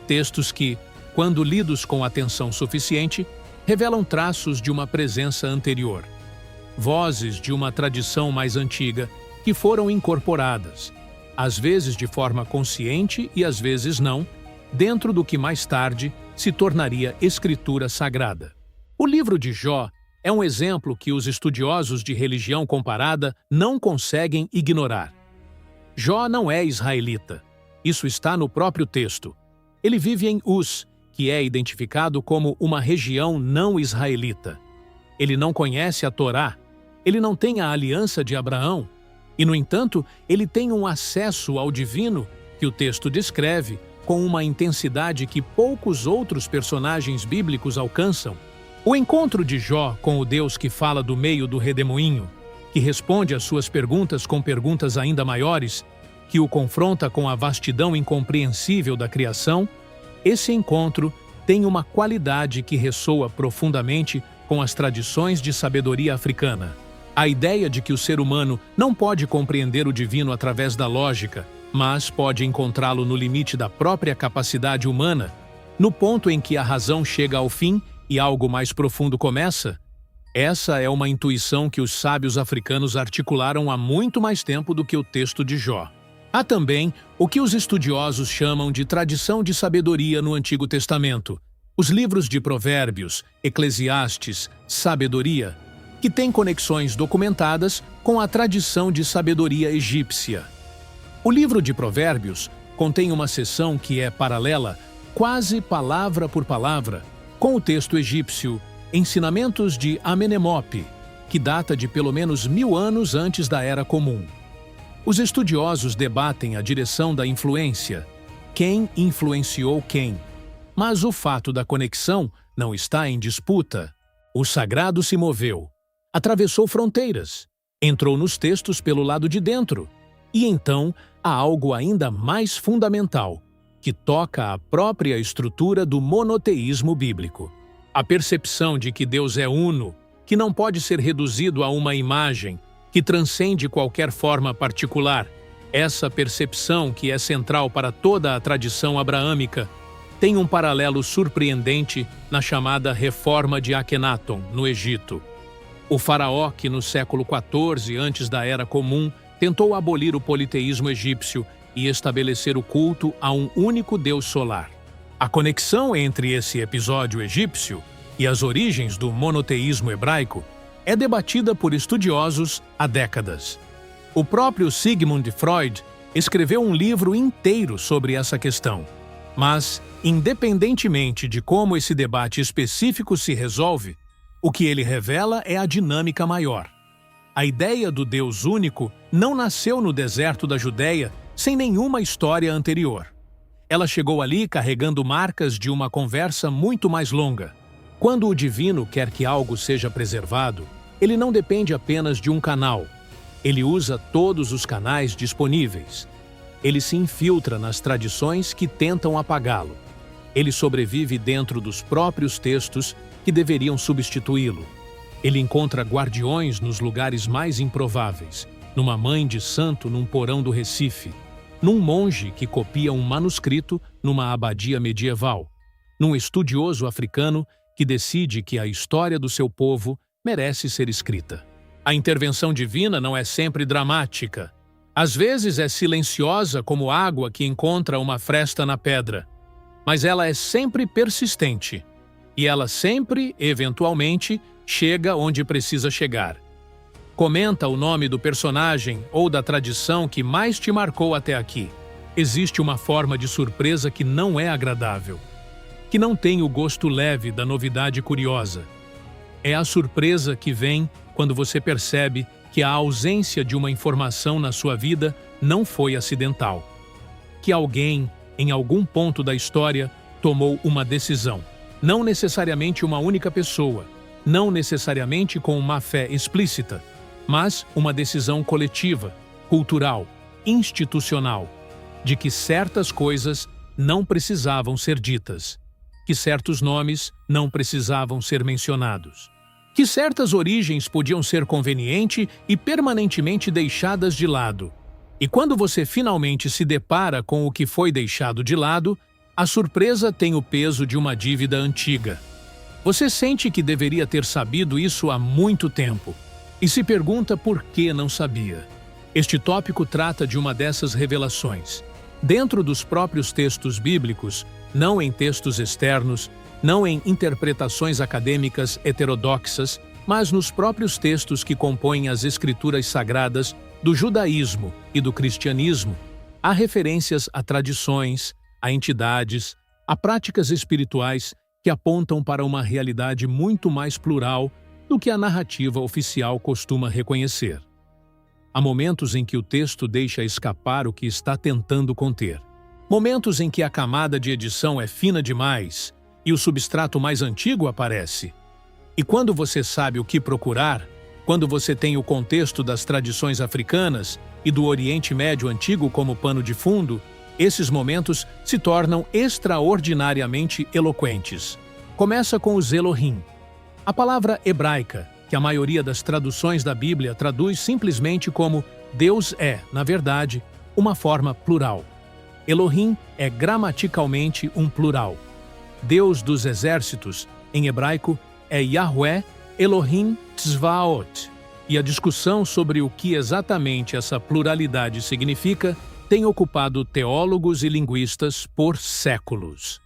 Textos que, quando lidos com atenção suficiente, revelam traços de uma presença anterior. Vozes de uma tradição mais antiga que foram incorporadas, às vezes de forma consciente e às vezes não, dentro do que mais tarde se tornaria escritura sagrada. O livro de Jó é um exemplo que os estudiosos de religião comparada não conseguem ignorar. Jó não é israelita. Isso está no próprio texto. Ele vive em Uz, que é identificado como uma região não israelita. Ele não conhece a Torá. Ele não tem a aliança de Abraão. E, no entanto, ele tem um acesso ao divino que o texto descreve com uma intensidade que poucos outros personagens bíblicos alcançam. O encontro de Jó com o Deus que fala do meio do redemoinho, que responde às suas perguntas com perguntas ainda maiores, que o confronta com a vastidão incompreensível da criação, esse encontro tem uma qualidade que ressoa profundamente com as tradições de sabedoria africana. A ideia de que o ser humano não pode compreender o divino através da lógica, mas pode encontrá-lo no limite da própria capacidade humana, no ponto em que a razão chega ao fim e algo mais profundo começa. Essa é uma intuição que os sábios africanos articularam há muito mais tempo do que o texto de Jó. Há também o que os estudiosos chamam de tradição de sabedoria no Antigo Testamento, os livros de Provérbios, Eclesiastes, Sabedoria, que têm conexões documentadas com a tradição de sabedoria egípcia. O livro de Provérbios contém uma seção que é paralela, quase palavra por palavra, com o texto egípcio Ensinamentos de Amenemope, que data de pelo menos 1000 anos antes da Era Comum. Os estudiosos debatem a direção da influência, quem influenciou quem. Mas o fato da conexão não está em disputa. O sagrado se moveu, atravessou fronteiras, entrou nos textos pelo lado de dentro. E então há algo ainda mais fundamental, que toca a própria estrutura do monoteísmo bíblico. A percepção de que Deus é uno, que não pode ser reduzido a uma imagem, que transcende qualquer forma particular. Essa percepção, que é central para toda a tradição abraâmica, tem um paralelo surpreendente na chamada Reforma de Akhenaton, no Egito. O faraó que no século XIV, antes da Era Comum, tentou abolir o politeísmo egípcio e estabelecer o culto a um único Deus solar. A conexão entre esse episódio egípcio e as origens do monoteísmo hebraico é debatida por estudiosos há décadas. O próprio Sigmund Freud escreveu um livro inteiro sobre essa questão. Mas, independentemente de como esse debate específico se resolve, o que ele revela é a dinâmica maior. A ideia do Deus único não nasceu no deserto da Judéia sem nenhuma história anterior. Ela chegou ali carregando marcas de uma conversa muito mais longa. Quando o divino quer que algo seja preservado, ele não depende apenas de um canal. Ele usa todos os canais disponíveis. Ele se infiltra nas tradições que tentam apagá-lo. Ele sobrevive dentro dos próprios textos que deveriam substituí-lo. Ele encontra guardiões nos lugares mais improváveis, numa mãe de santo num porão do Recife, num monge que copia um manuscrito numa abadia medieval, num estudioso africano que decide que a história do seu povo merece ser escrita. A intervenção divina não é sempre dramática. Às vezes é silenciosa como água que encontra uma fresta na pedra. Mas ela é sempre persistente. E ela sempre, eventualmente, chega onde precisa chegar. Comenta o nome do personagem ou da tradição que mais te marcou até aqui. Existe uma forma de surpresa que não é agradável, que não tem o gosto leve da novidade curiosa. É a surpresa que vem quando você percebe que a ausência de uma informação na sua vida não foi acidental. Que alguém, em algum ponto da história, tomou uma decisão. Não necessariamente uma única pessoa, não necessariamente com uma fé explícita, mas uma decisão coletiva, cultural, institucional, de que certas coisas não precisavam ser ditas, que certos nomes não precisavam ser mencionados, que certas origens podiam ser conveniente e permanentemente deixadas de lado. E quando você finalmente se depara com o que foi deixado de lado, a surpresa tem o peso de uma dívida antiga. Você sente que deveria ter sabido isso há muito tempo e se pergunta por que não sabia. Este tópico trata de uma dessas revelações. Dentro dos próprios textos bíblicos, não em textos externos, não em interpretações acadêmicas heterodoxas, mas nos próprios textos que compõem as escrituras sagradas do judaísmo e do cristianismo, há referências a tradições, a entidades, a práticas espirituais que apontam para uma realidade muito mais plural do que a narrativa oficial costuma reconhecer. Há momentos em que o texto deixa escapar o que está tentando conter. Momentos em que a camada de edição é fina demais e o substrato mais antigo aparece. E quando você sabe o que procurar, quando você tem o contexto das tradições africanas e do Oriente Médio antigo como pano de fundo, esses momentos se tornam extraordinariamente eloquentes. Começa com os Elohim. A palavra hebraica, que a maioria das traduções da Bíblia traduz simplesmente como Deus é, na verdade, uma forma plural. Elohim é gramaticalmente um plural. Deus dos exércitos, em hebraico, é Yahweh Elohim Tzvaot. E a discussão sobre o que exatamente essa pluralidade significa tem ocupado teólogos e linguistas por séculos.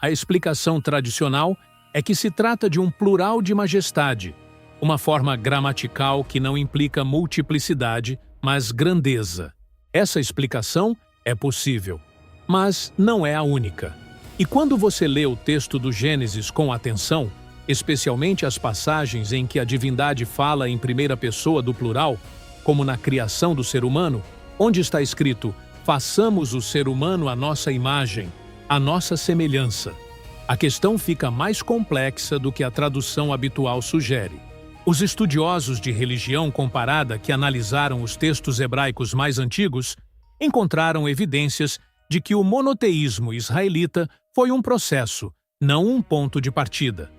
A explicação tradicional é que se trata de um plural de majestade, uma forma gramatical que não implica multiplicidade, mas grandeza. Essa explicação é possível, mas não é a única. E quando você lê o texto do Gênesis com atenção, especialmente as passagens em que a divindade fala em primeira pessoa do plural, como na criação do ser humano, onde está escrito: façamos o ser humano à nossa imagem, à nossa semelhança. A questão fica mais complexa do que a tradução habitual sugere. Os estudiosos de religião comparada que analisaram os textos hebraicos mais antigos encontraram evidências de que o monoteísmo israelita foi um processo, não um ponto de partida.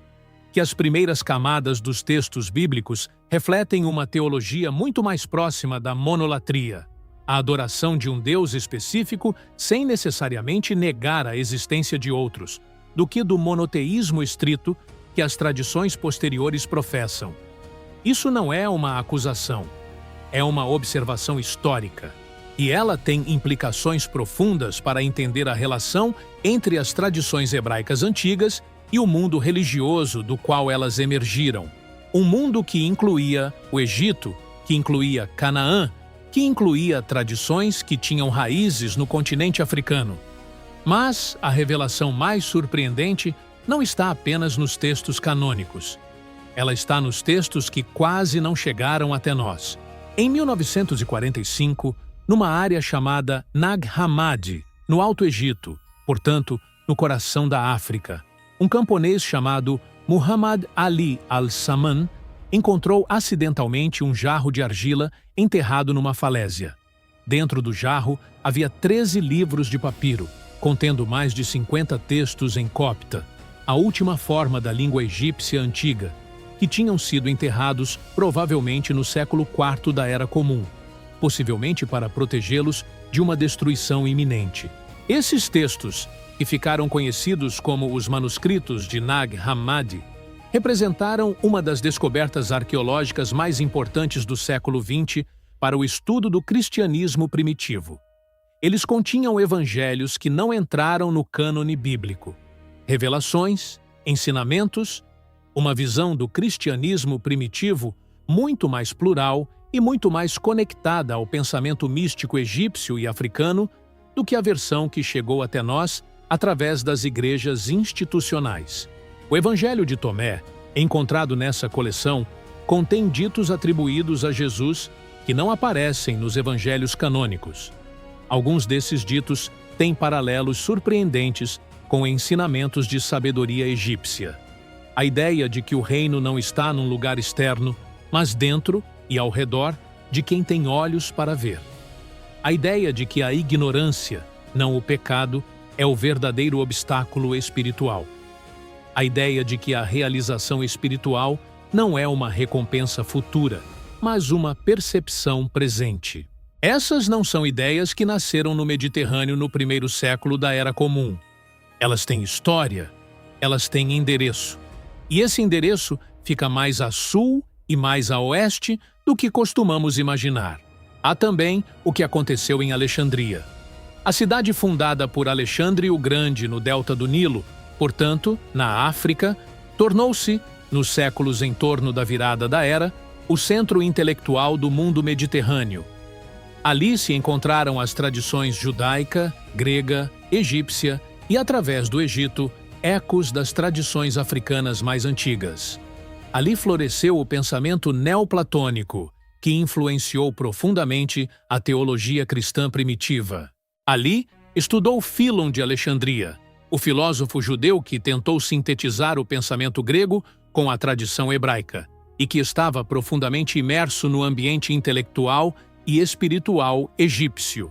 Que as primeiras camadas dos textos bíblicos refletem uma teologia muito mais próxima da monolatria, a adoração de um Deus específico sem necessariamente negar a existência de outros, do que do monoteísmo estrito que as tradições posteriores professam. Isso não é uma acusação, é uma observação histórica, e ela tem implicações profundas para entender a relação entre as tradições hebraicas antigas e o mundo religioso do qual elas emergiram. Um mundo que incluía o Egito, que incluía Canaã, que incluía tradições que tinham raízes no continente africano. Mas a revelação mais surpreendente não está apenas nos textos canônicos. Ela está nos textos que quase não chegaram até nós. Em 1945, numa área chamada Nag Hammadi, no Alto Egito, portanto, no coração da África, um camponês chamado Muhammad Ali al-Saman encontrou acidentalmente um jarro de argila enterrado numa falésia. Dentro do jarro havia 13 livros de papiro, contendo mais de 50 textos em copta, a última forma da língua egípcia antiga, que tinham sido enterrados provavelmente no século IV da Era Comum, possivelmente para protegê-los de uma destruição iminente. Esses textos, que ficaram conhecidos como os manuscritos de Nag Hammadi, representaram uma das descobertas arqueológicas mais importantes do século XX para o estudo do cristianismo primitivo. Eles continham evangelhos que não entraram no cânone bíblico, revelações, ensinamentos, uma visão do cristianismo primitivo muito mais plural e muito mais conectada ao pensamento místico egípcio e africano do que a versão que chegou até nós através das igrejas institucionais. O Evangelho de Tomé, encontrado nessa coleção, contém ditos atribuídos a Jesus que não aparecem nos evangelhos canônicos. Alguns desses ditos têm paralelos surpreendentes com ensinamentos de sabedoria egípcia. A ideia de que o reino não está num lugar externo, mas dentro e ao redor de quem tem olhos para ver. A ideia de que a ignorância, não o pecado, é o verdadeiro obstáculo espiritual. A ideia de que a realização espiritual não é uma recompensa futura, mas uma percepção presente. Essas não são ideias que nasceram no Mediterrâneo no primeiro século da Era Comum. Elas têm história, elas têm endereço. E esse endereço fica mais a sul e mais a oeste do que costumamos imaginar. Há também o que aconteceu em Alexandria. A cidade fundada por Alexandre o Grande no delta do Nilo, portanto, na África, tornou-se, nos séculos em torno da virada da Era, o centro intelectual do mundo mediterrâneo. Ali se encontraram as tradições judaica, grega, egípcia e, através do Egito, ecos das tradições africanas mais antigas. Ali floresceu o pensamento neoplatônico, que influenciou profundamente a teologia cristã primitiva. Ali estudou Fílon de Alexandria, o filósofo judeu que tentou sintetizar o pensamento grego com a tradição hebraica e que estava profundamente imerso no ambiente intelectual e espiritual egípcio.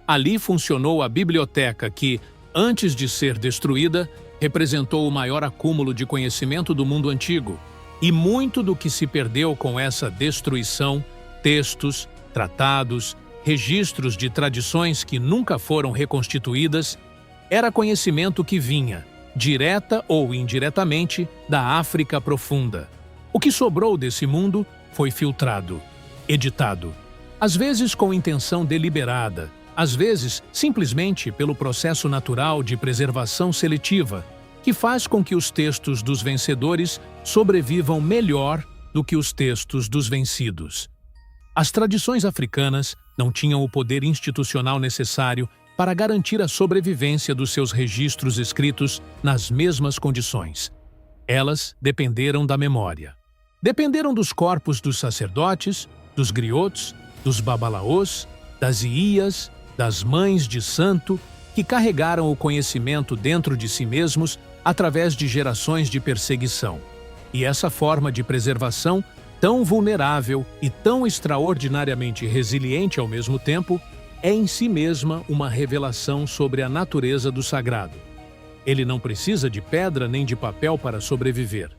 Ali funcionou a biblioteca que, antes de ser destruída, representou o maior acúmulo de conhecimento do mundo antigo, e muito do que se perdeu com essa destruição, textos, tratados, registros de tradições que nunca foram reconstituídas, era conhecimento que vinha, direta ou indiretamente, da África profunda. O que sobrou desse mundo foi filtrado, editado, às vezes com intenção deliberada, às vezes simplesmente pelo processo natural de preservação seletiva, que faz com que os textos dos vencedores sobrevivam melhor do que os textos dos vencidos. As tradições africanas não tinham o poder institucional necessário para garantir a sobrevivência dos seus registros escritos nas mesmas condições. Elas dependeram da memória. Dependeram dos corpos dos sacerdotes, dos griots, dos babalaôs, das ias, das mães de santo, que carregaram o conhecimento dentro de si mesmos através de gerações de perseguição. E essa forma de preservação, tão vulnerável e tão extraordinariamente resiliente ao mesmo tempo, é em si mesma uma revelação sobre a natureza do sagrado. Ele não precisa de pedra nem de papel para sobreviver.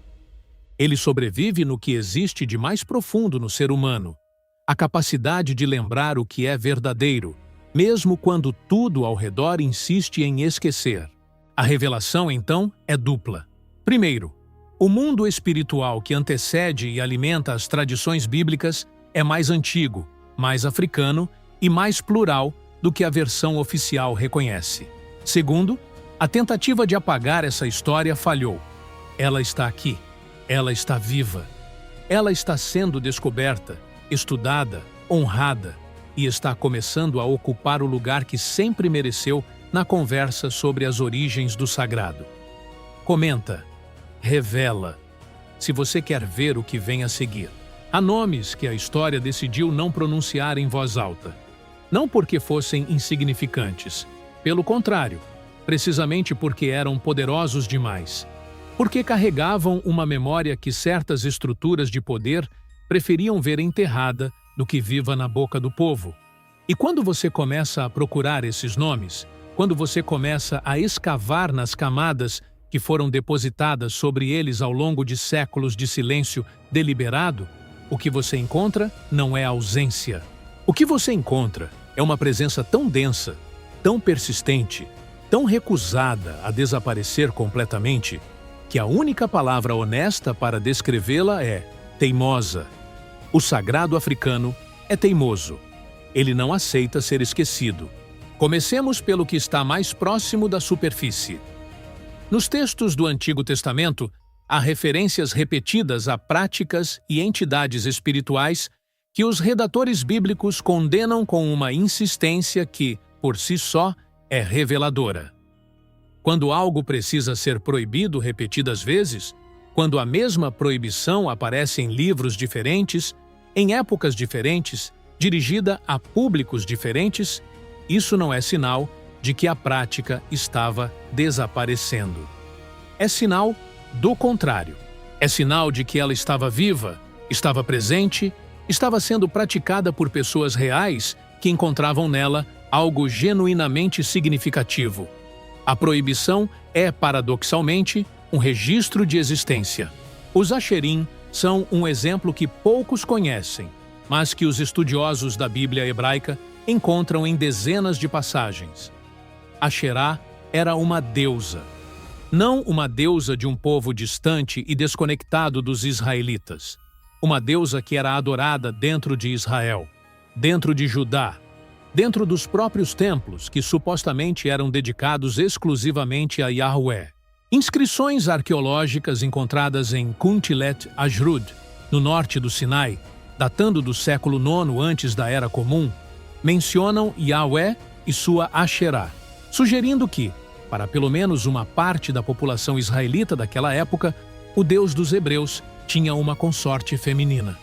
Ele sobrevive no que existe de mais profundo no ser humano, a capacidade de lembrar o que é verdadeiro, mesmo quando tudo ao redor insiste em esquecer. A revelação, então, é dupla. Primeiro, o mundo espiritual que antecede e alimenta as tradições bíblicas é mais antigo, mais africano e mais plural do que a versão oficial reconhece. Segundo, a tentativa de apagar essa história falhou. Ela está aqui. Ela está viva. Ela está sendo descoberta, estudada, honrada e está começando a ocupar o lugar que sempre mereceu na conversa sobre as origens do sagrado. Comenta, revela, se você quer ver o que vem a seguir. Há nomes que a história decidiu não pronunciar em voz alta. Não porque fossem insignificantes. Pelo contrário, precisamente porque eram poderosos demais. Porque carregavam uma memória que certas estruturas de poder preferiam ver enterrada do que viva na boca do povo. E quando você começa a procurar esses nomes, quando você começa a escavar nas camadas que foram depositadas sobre eles ao longo de séculos de silêncio deliberado, o que você encontra não é ausência. O que você encontra é uma presença tão densa, tão persistente, tão recusada a desaparecer completamente, que a única palavra honesta para descrevê-la é teimosa. O sagrado africano é teimoso. Ele não aceita ser esquecido. Comecemos pelo que está mais próximo da superfície. Nos textos do Antigo Testamento, há referências repetidas a práticas e entidades espirituais que os redatores bíblicos condenam com uma insistência que, por si só, é reveladora. Quando algo precisa ser proibido repetidas vezes, quando a mesma proibição aparece em livros diferentes, em épocas diferentes, dirigida a públicos diferentes, isso não é sinal de que a prática estava desaparecendo. É sinal do contrário. É sinal de que ela estava viva, estava presente, estava sendo praticada por pessoas reais que encontravam nela algo genuinamente significativo. A proibição é, paradoxalmente, um registro de existência. Os Acherim são um exemplo que poucos conhecem, mas que os estudiosos da Bíblia hebraica encontram em dezenas de passagens. Asherá era uma deusa. Não uma deusa de um povo distante e desconectado dos israelitas. Uma deusa que era adorada dentro de Israel, dentro de Judá, dentro dos próprios templos que supostamente eram dedicados exclusivamente a Yahweh. Inscrições arqueológicas encontradas em Kuntilet Ajrud, no norte do Sinai, datando do século IX antes da Era Comum, mencionam Yahweh e sua Asherá, sugerindo que, para pelo menos uma parte da população israelita daquela época, o Deus dos hebreus tinha uma consorte feminina.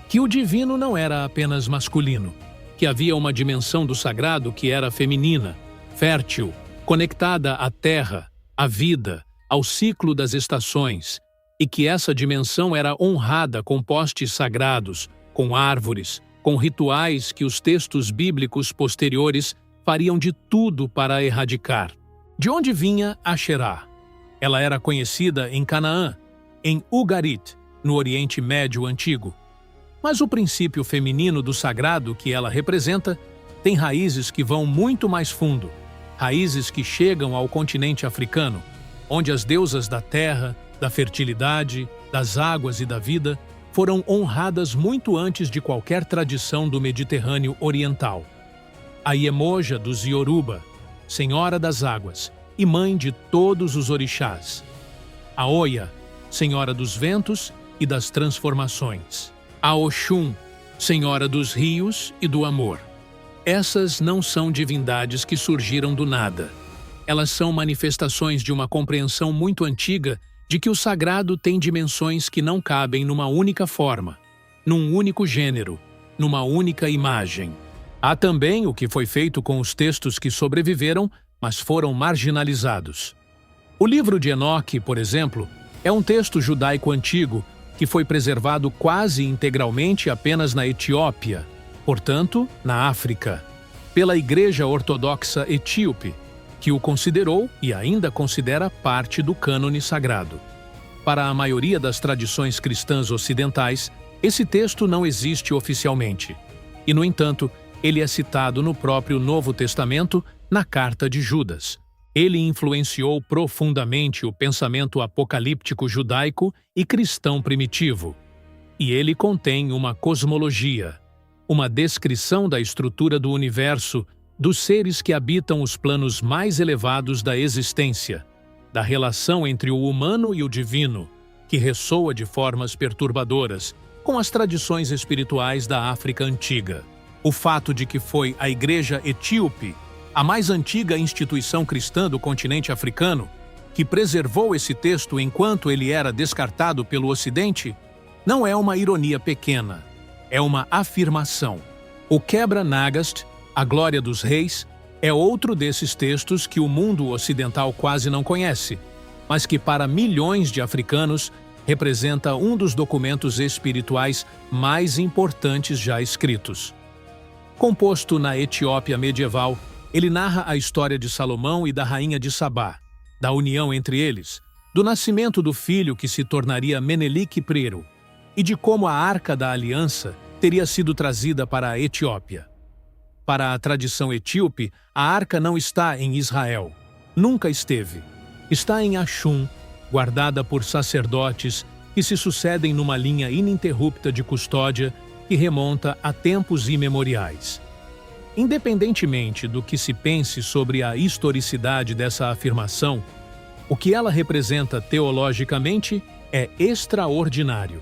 Que o divino não era apenas masculino, que havia uma dimensão do sagrado que era feminina, fértil, conectada à terra, à vida, ao ciclo das estações, e que essa dimensão era honrada com postes sagrados, com árvores, com rituais que os textos bíblicos posteriores fariam de tudo para erradicar. De onde vinha Asherá? Ela era conhecida em Canaã, em Ugarit, no Oriente Médio Antigo. Mas o princípio feminino do sagrado que ela representa tem raízes que vão muito mais fundo, raízes que chegam ao continente africano, onde as deusas da terra, da fertilidade, das águas e da vida foram honradas muito antes de qualquer tradição do Mediterrâneo Oriental. A Iemoja dos Yoruba, Senhora das Águas e mãe de todos os orixás. A Oya, Senhora dos Ventos e das Transformações. A Oxum, Senhora dos Rios e do Amor. Essas não são divindades que surgiram do nada. Elas são manifestações de uma compreensão muito antiga de que o sagrado tem dimensões que não cabem numa única forma, num único gênero, numa única imagem. Há também o que foi feito com os textos que sobreviveram, mas foram marginalizados. O livro de Enoque, por exemplo, é um texto judaico antigo que foi preservado quase integralmente apenas na Etiópia, portanto, na África, pela Igreja Ortodoxa Etíope, que o considerou e ainda considera parte do cânone sagrado. Para a maioria das tradições cristãs ocidentais, esse texto não existe oficialmente. E, no entanto, ele é citado no próprio Novo Testamento, na Carta de Judas. Ele influenciou profundamente o pensamento apocalíptico judaico e cristão primitivo. E ele contém uma cosmologia, uma descrição da estrutura do universo, dos seres que habitam os planos mais elevados da existência, da relação entre o humano e o divino, que ressoa de formas perturbadoras com as tradições espirituais da África antiga. O fato de que foi a Igreja Etíope, a mais antiga instituição cristã do continente africano, que preservou esse texto enquanto ele era descartado pelo Ocidente, não é uma ironia pequena, é uma afirmação. O Quebra-Nagast, a Glória dos Reis, é outro desses textos que o mundo ocidental quase não conhece, mas que para milhões de africanos representa um dos documentos espirituais mais importantes já escritos. Composto na Etiópia medieval, ele narra a história de Salomão e da rainha de Sabá, da união entre eles, do nascimento do filho que se tornaria Menelik I e de como a Arca da Aliança teria sido trazida para a Etiópia. Para a tradição etíope, a arca não está em Israel. Nunca esteve. Está em Axum, guardada por sacerdotes que se sucedem numa linha ininterrupta de custódia que remonta a tempos imemoriais. Independentemente do que se pense sobre a historicidade dessa afirmação, o que ela representa teologicamente é extraordinário.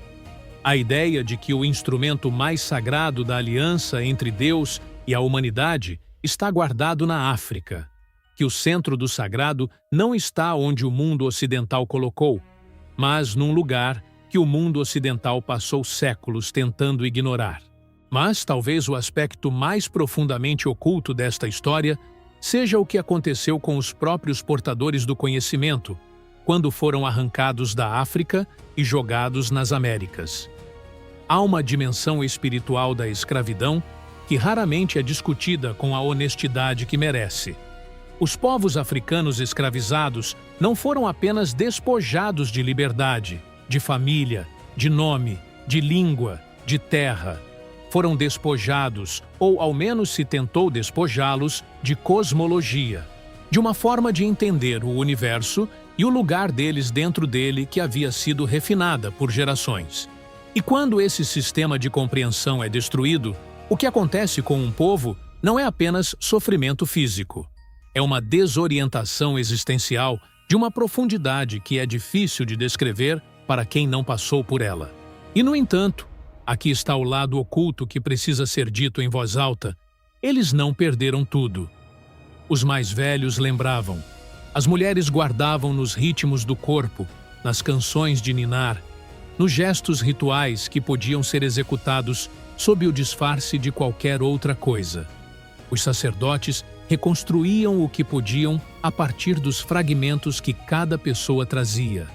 A ideia de que o instrumento mais sagrado da aliança entre Deus e a humanidade está guardado na África, que o centro do sagrado não está onde o mundo ocidental colocou, mas num lugar que o mundo ocidental passou séculos tentando ignorar. Mas talvez o aspecto mais profundamente oculto desta história seja o que aconteceu com os próprios portadores do conhecimento, quando foram arrancados da África e jogados nas Américas. Há uma dimensão espiritual da escravidão que raramente é discutida com a honestidade que merece. Os povos africanos escravizados não foram apenas despojados de liberdade, de família, de nome, de língua, de terra. Foram despojados, ou ao menos se tentou despojá-los, de cosmologia, de uma forma de entender o universo e o lugar deles dentro dele que havia sido refinada por gerações. E quando esse sistema de compreensão é destruído, o que acontece com um povo não é apenas sofrimento físico. É uma desorientação existencial de uma profundidade que é difícil de descrever para quem não passou por ela. E, no entanto, aqui está o lado oculto que precisa ser dito em voz alta. Eles não perderam tudo. Os mais velhos lembravam. As mulheres guardavam nos ritmos do corpo, nas canções de ninar, nos gestos rituais que podiam ser executados sob o disfarce de qualquer outra coisa. Os sacerdotes reconstruíam o que podiam a partir dos fragmentos que cada pessoa trazia.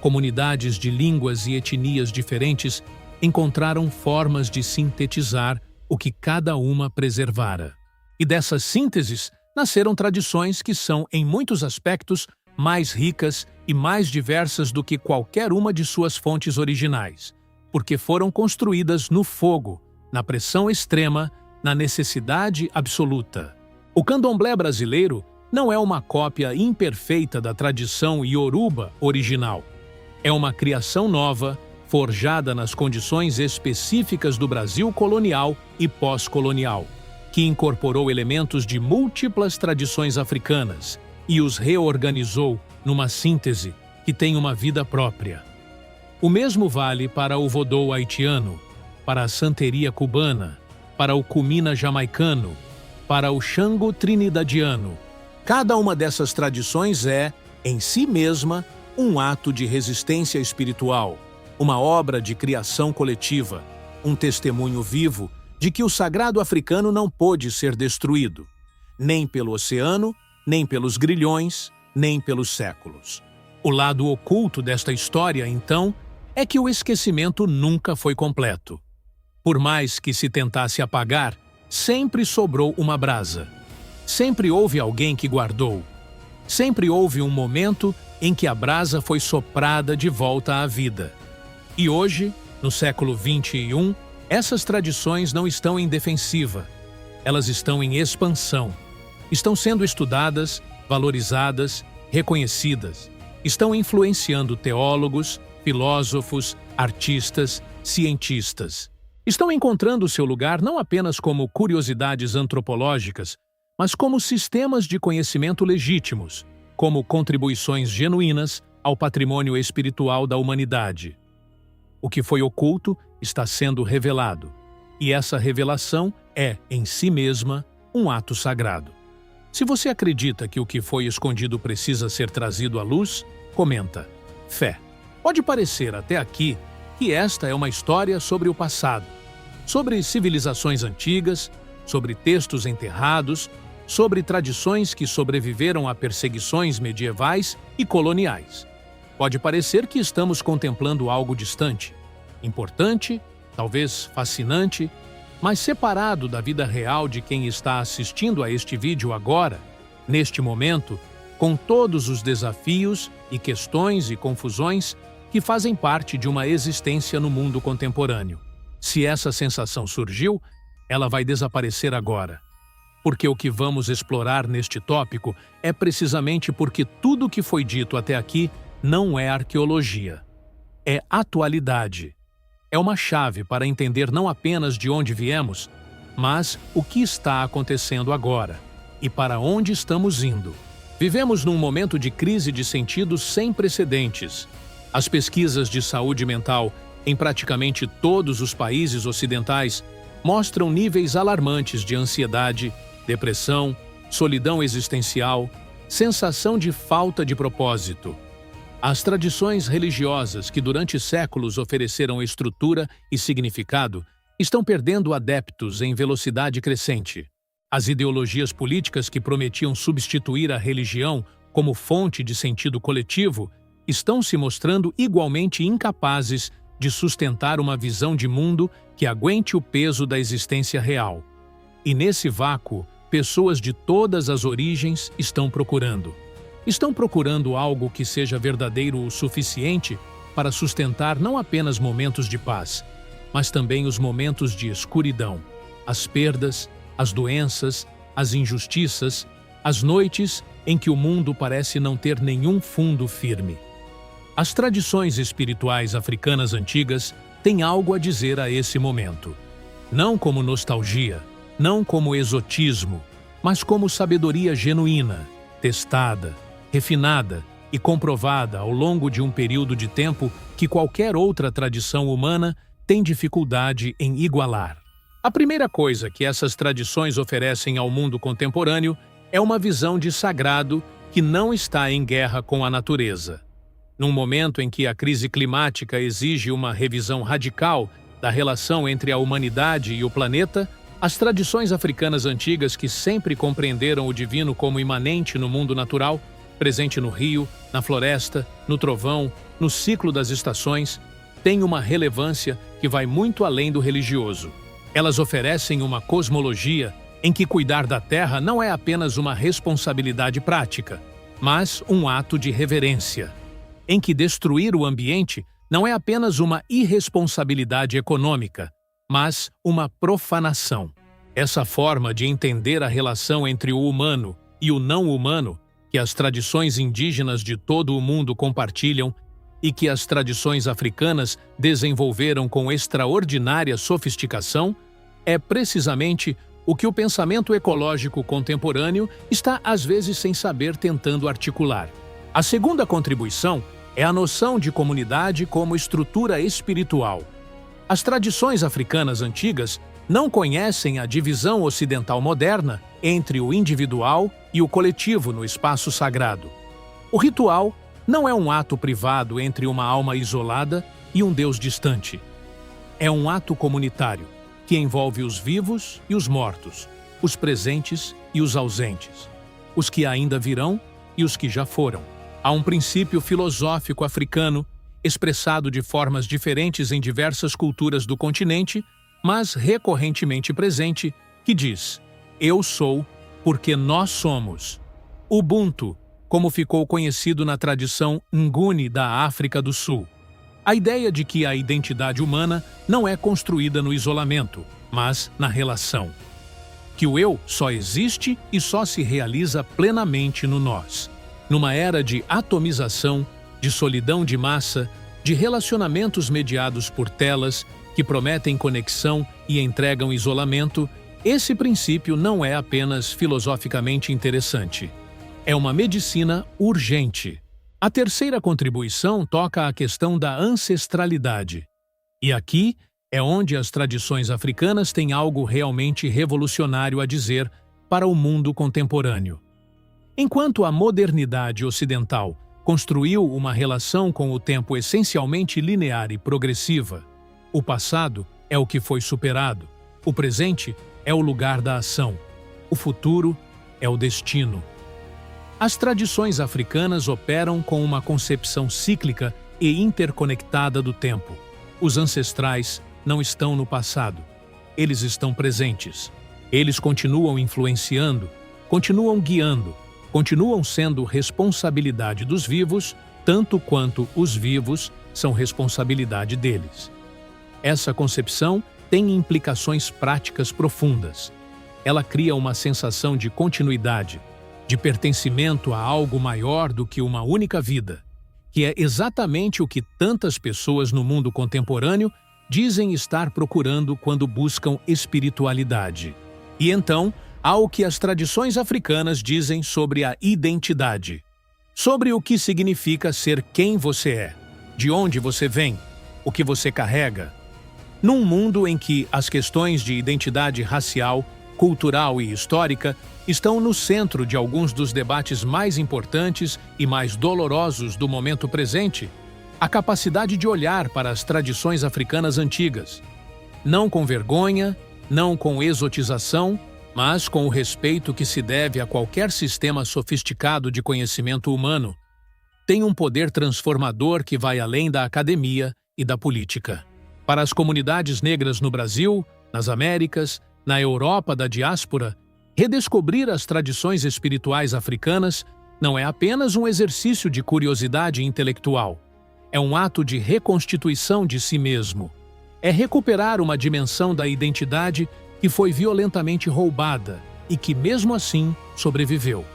Comunidades de línguas e etnias diferentes encontraram formas de sintetizar o que cada uma preservara. E dessas sínteses nasceram tradições que são, em muitos aspectos, mais ricas e mais diversas do que qualquer uma de suas fontes originais, porque foram construídas no fogo, na pressão extrema, na necessidade absoluta. O candomblé brasileiro não é uma cópia imperfeita da tradição ioruba original. É uma criação nova, forjada nas condições específicas do Brasil colonial e pós-colonial, que incorporou elementos de múltiplas tradições africanas e os reorganizou numa síntese que tem uma vida própria. O mesmo vale para o vodou haitiano, para a santeria cubana, para o cumina jamaicano, para o xango trinidadiano. Cada uma dessas tradições é, em si mesma, um ato de resistência espiritual, uma obra de criação coletiva, um testemunho vivo de que o sagrado africano não pôde ser destruído, nem pelo oceano, nem pelos grilhões, nem pelos séculos. O lado oculto desta história, então, é que o esquecimento nunca foi completo. Por mais que se tentasse apagar, sempre sobrou uma brasa. Sempre houve alguém que guardou. Sempre houve um momento em que a brasa foi soprada de volta à vida. E hoje, no século XXI, essas tradições não estão em defensiva. Elas estão em expansão. Estão sendo estudadas, valorizadas, reconhecidas. Estão influenciando teólogos, filósofos, artistas, cientistas. Estão encontrando seu lugar não apenas como curiosidades antropológicas, mas como sistemas de conhecimento legítimos, como contribuições genuínas ao patrimônio espiritual da humanidade. O que foi oculto está sendo revelado, e essa revelação é, em si mesma, um ato sagrado. Se você acredita que o que foi escondido precisa ser trazido à luz, comenta: fé. Pode parecer até aqui que esta é uma história sobre o passado, sobre civilizações antigas, sobre textos enterrados, sobre tradições que sobreviveram a perseguições medievais e coloniais. Pode parecer que estamos contemplando algo distante, importante, talvez fascinante, mas separado da vida real de quem está assistindo a este vídeo agora, neste momento, com todos os desafios e questões e confusões que fazem parte de uma existência no mundo contemporâneo. Se essa sensação surgiu, ela vai desaparecer agora. Porque o que vamos explorar neste tópico é precisamente porque tudo o que foi dito até aqui não é arqueologia. É atualidade. É uma chave para entender não apenas de onde viemos, mas o que está acontecendo agora e para onde estamos indo. Vivemos num momento de crise de sentido sem precedentes. As pesquisas de saúde mental em praticamente todos os países ocidentais mostram níveis alarmantes de ansiedade, depressão, solidão existencial, sensação de falta de propósito. As tradições religiosas que durante séculos ofereceram estrutura e significado estão perdendo adeptos em velocidade crescente. As ideologias políticas que prometiam substituir a religião como fonte de sentido coletivo estão se mostrando igualmente incapazes de sustentar uma visão de mundo que aguente o peso da existência real. E nesse vácuo, pessoas de todas as origens estão procurando. Estão procurando algo que seja verdadeiro o suficiente para sustentar não apenas momentos de paz, mas também os momentos de escuridão, as perdas, as doenças, as injustiças, as noites em que o mundo parece não ter nenhum fundo firme. As tradições espirituais africanas antigas têm algo a dizer a esse momento. Não como nostalgia, não como exotismo, mas como sabedoria genuína, testada, refinada e comprovada ao longo de um período de tempo que qualquer outra tradição humana tem dificuldade em igualar. A primeira coisa que essas tradições oferecem ao mundo contemporâneo é uma visão de sagrado que não está em guerra com a natureza. Num momento em que a crise climática exige uma revisão radical da relação entre a humanidade e o planeta, as tradições africanas antigas que sempre compreenderam o divino como imanente no mundo natural presente no rio, na floresta, no trovão, no ciclo das estações, têm uma relevância que vai muito além do religioso. Elas oferecem uma cosmologia em que cuidar da terra não é apenas uma responsabilidade prática, mas um ato de reverência, em que destruir o ambiente não é apenas uma irresponsabilidade econômica, mas uma profanação. Essa forma de entender a relação entre o humano e o não humano, que as tradições indígenas de todo o mundo compartilham e que as tradições africanas desenvolveram com extraordinária sofisticação, é precisamente o que o pensamento ecológico contemporâneo está às vezes sem saber tentando articular. A segunda contribuição é a noção de comunidade como estrutura espiritual. As tradições africanas antigas não conhecem a divisão ocidental moderna entre o individual e o coletivo no espaço sagrado. O ritual não é um ato privado entre uma alma isolada e um Deus distante. É um ato comunitário que envolve os vivos e os mortos, os presentes e os ausentes, os que ainda virão e os que já foram. Há um princípio filosófico africano, expressado de formas diferentes em diversas culturas do continente, mas recorrentemente presente, que diz: eu sou porque nós somos. Ubuntu, como ficou conhecido na tradição Nguni da África do Sul. A ideia de que a identidade humana não é construída no isolamento, mas na relação. Que o eu só existe e só se realiza plenamente no nós. Numa era de atomização, de solidão de massa, de relacionamentos mediados por telas que prometem conexão e entregam isolamento, esse princípio não é apenas filosoficamente interessante. É uma medicina urgente. A terceira contribuição toca a questão da ancestralidade. E aqui é onde as tradições africanas têm algo realmente revolucionário a dizer para o mundo contemporâneo. Enquanto a modernidade ocidental construiu uma relação com o tempo essencialmente linear e progressiva, o passado é o que foi superado, o presente é o lugar da ação, o futuro é o destino. As tradições africanas operam com uma concepção cíclica e interconectada do tempo. Os ancestrais não estão no passado. Eles estão presentes. Eles continuam influenciando, continuam guiando, continuam sendo responsabilidade dos vivos, tanto quanto os vivos são responsabilidade deles. Essa concepção tem implicações práticas profundas. Ela cria uma sensação de continuidade, de pertencimento a algo maior do que uma única vida, que é exatamente o que tantas pessoas no mundo contemporâneo dizem estar procurando quando buscam espiritualidade. E então, há o que as tradições africanas dizem sobre a identidade, sobre o que significa ser quem você é, de onde você vem, o que você carrega. Num mundo em que as questões de identidade racial, cultural e histórica estão no centro de alguns dos debates mais importantes e mais dolorosos do momento presente, a capacidade de olhar para as tradições africanas antigas, não com vergonha, não com exotização, mas com o respeito que se deve a qualquer sistema sofisticado de conhecimento humano, tem um poder transformador que vai além da academia e da política. Para as comunidades negras no Brasil, nas Américas, na Europa da diáspora, redescobrir as tradições espirituais africanas não é apenas um exercício de curiosidade intelectual. É um ato de reconstituição de si mesmo. É recuperar uma dimensão da identidade que foi violentamente roubada e que, mesmo assim, sobreviveu.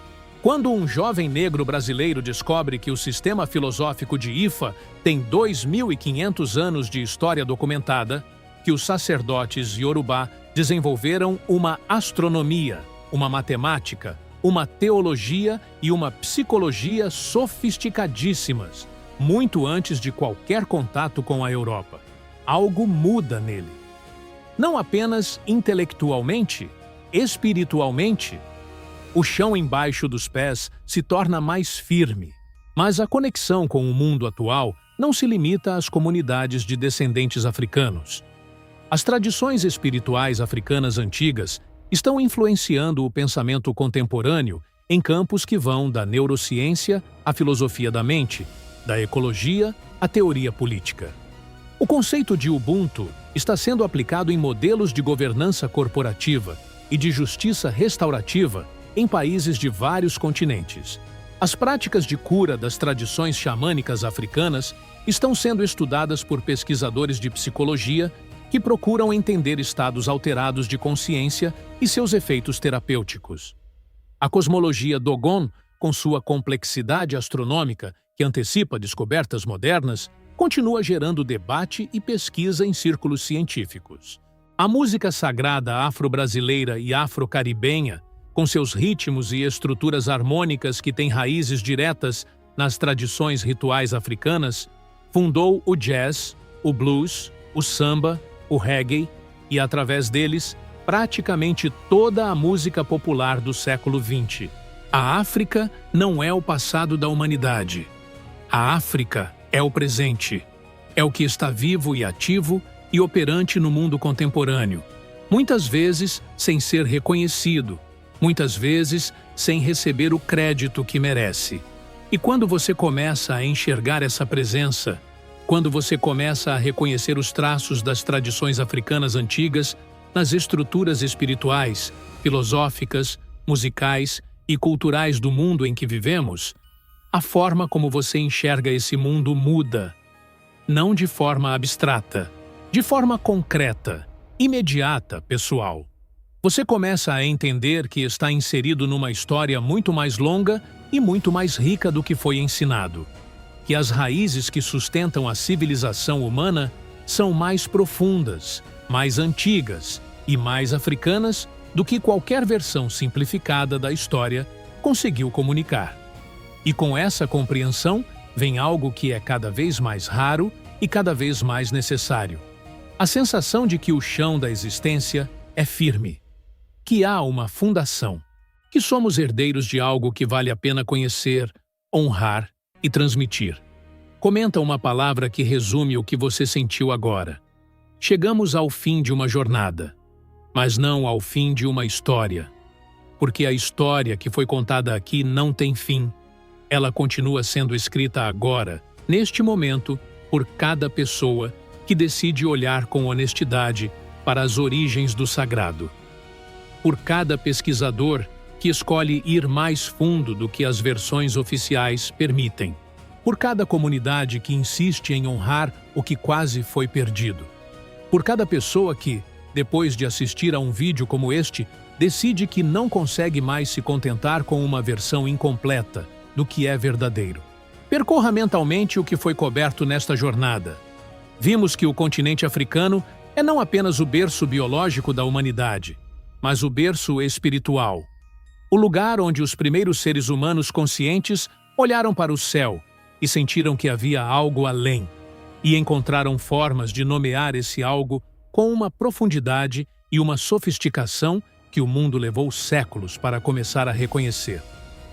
Quando um jovem negro brasileiro descobre que o sistema filosófico de Ifa tem 2.500 anos de história documentada, que os sacerdotes Yorubá desenvolveram uma astronomia, uma matemática, uma teologia e uma psicologia sofisticadíssimas, muito antes de qualquer contato com a Europa. Algo muda nele. Não apenas intelectualmente, espiritualmente. O chão embaixo dos pés se torna mais firme, mas a conexão com o mundo atual não se limita às comunidades de descendentes africanos. As tradições espirituais africanas antigas estão influenciando o pensamento contemporâneo em campos que vão da neurociência à filosofia da mente, da ecologia à teoria política. O conceito de Ubuntu está sendo aplicado em modelos de governança corporativa e de justiça restaurativa em países de vários continentes. As práticas de cura das tradições xamânicas africanas estão sendo estudadas por pesquisadores de psicologia que procuram entender estados alterados de consciência e seus efeitos terapêuticos. A cosmologia Dogon, com sua complexidade astronômica que antecipa descobertas modernas, continua gerando debate e pesquisa em círculos científicos. A música sagrada afro-brasileira e afro-caribenha, com seus ritmos e estruturas harmônicas que têm raízes diretas nas tradições rituais africanas, fundou o jazz, o blues, o samba, o reggae e, através deles, praticamente toda a música popular do século XX. A África não é o passado da humanidade. A África é o presente. É o que está vivo e ativo e operante no mundo contemporâneo, muitas vezes sem ser reconhecido, muitas vezes sem receber o crédito que merece. E quando você começa a enxergar essa presença, quando você começa a reconhecer os traços das tradições africanas antigas nas estruturas espirituais, filosóficas, musicais e culturais do mundo em que vivemos, a forma como você enxerga esse mundo muda. Não de forma abstrata, de forma concreta, imediata, pessoal. Você começa a entender que está inserido numa história muito mais longa e muito mais rica do que foi ensinado. Que as raízes que sustentam a civilização humana são mais profundas, mais antigas e mais africanas do que qualquer versão simplificada da história conseguiu comunicar. E com essa compreensão vem algo que é cada vez mais raro e cada vez mais necessário. A sensação de que o chão da existência é firme, que há uma fundação, que somos herdeiros de algo que vale a pena conhecer, honrar e transmitir. Comenta uma palavra que resume o que você sentiu agora. Chegamos ao fim de uma jornada, mas não ao fim de uma história. Porque a história que foi contada aqui não tem fim. Ela continua sendo escrita agora, neste momento, por cada pessoa que decide olhar com honestidade para as origens do sagrado. Por cada pesquisador que escolhe ir mais fundo do que as versões oficiais permitem. Por cada comunidade que insiste em honrar o que quase foi perdido. Por cada pessoa que, depois de assistir a um vídeo como este, decide que não consegue mais se contentar com uma versão incompleta do que é verdadeiro. Percorra mentalmente o que foi coberto nesta jornada. Vimos que o continente africano é não apenas o berço biológico da humanidade, mas o berço espiritual. O lugar onde os primeiros seres humanos conscientes olharam para o céu e sentiram que havia algo além, e encontraram formas de nomear esse algo com uma profundidade e uma sofisticação que o mundo levou séculos para começar a reconhecer.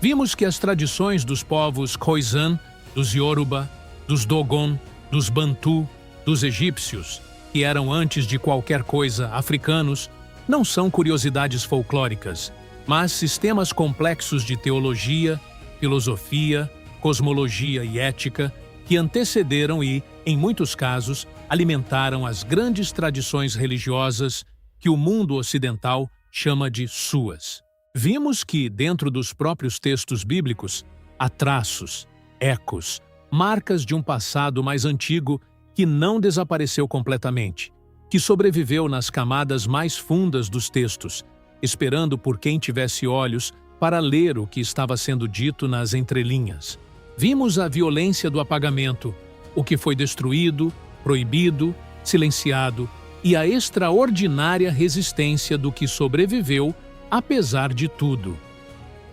Vimos que as tradições dos povos Khoisan, dos Yoruba, dos Dogon, dos Bantu, dos egípcios, que eram antes de qualquer coisa africanos, não são curiosidades folclóricas, mas sistemas complexos de teologia, filosofia, cosmologia e ética que antecederam e, em muitos casos, alimentaram as grandes tradições religiosas que o mundo ocidental chama de suas. Vimos que, dentro dos próprios textos bíblicos, há traços, ecos, marcas de um passado mais antigo que não desapareceu completamente, que sobreviveu nas camadas mais fundas dos textos, esperando por quem tivesse olhos para ler o que estava sendo dito nas entrelinhas. Vimos a violência do apagamento, o que foi destruído, proibido, silenciado, e a extraordinária resistência do que sobreviveu apesar de tudo.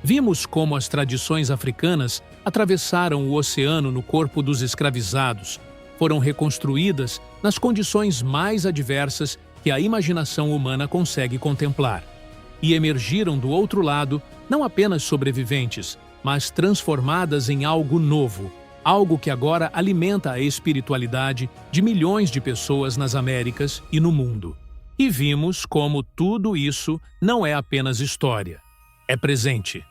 Vimos como as tradições africanas atravessaram o oceano no corpo dos escravizados, foram reconstruídas nas condições mais adversas que a imaginação humana consegue contemplar, e emergiram do outro lado não apenas sobreviventes, mas transformadas em algo novo, algo que agora alimenta a espiritualidade de milhões de pessoas nas Américas e no mundo. E vimos como tudo isso não é apenas história, é presente.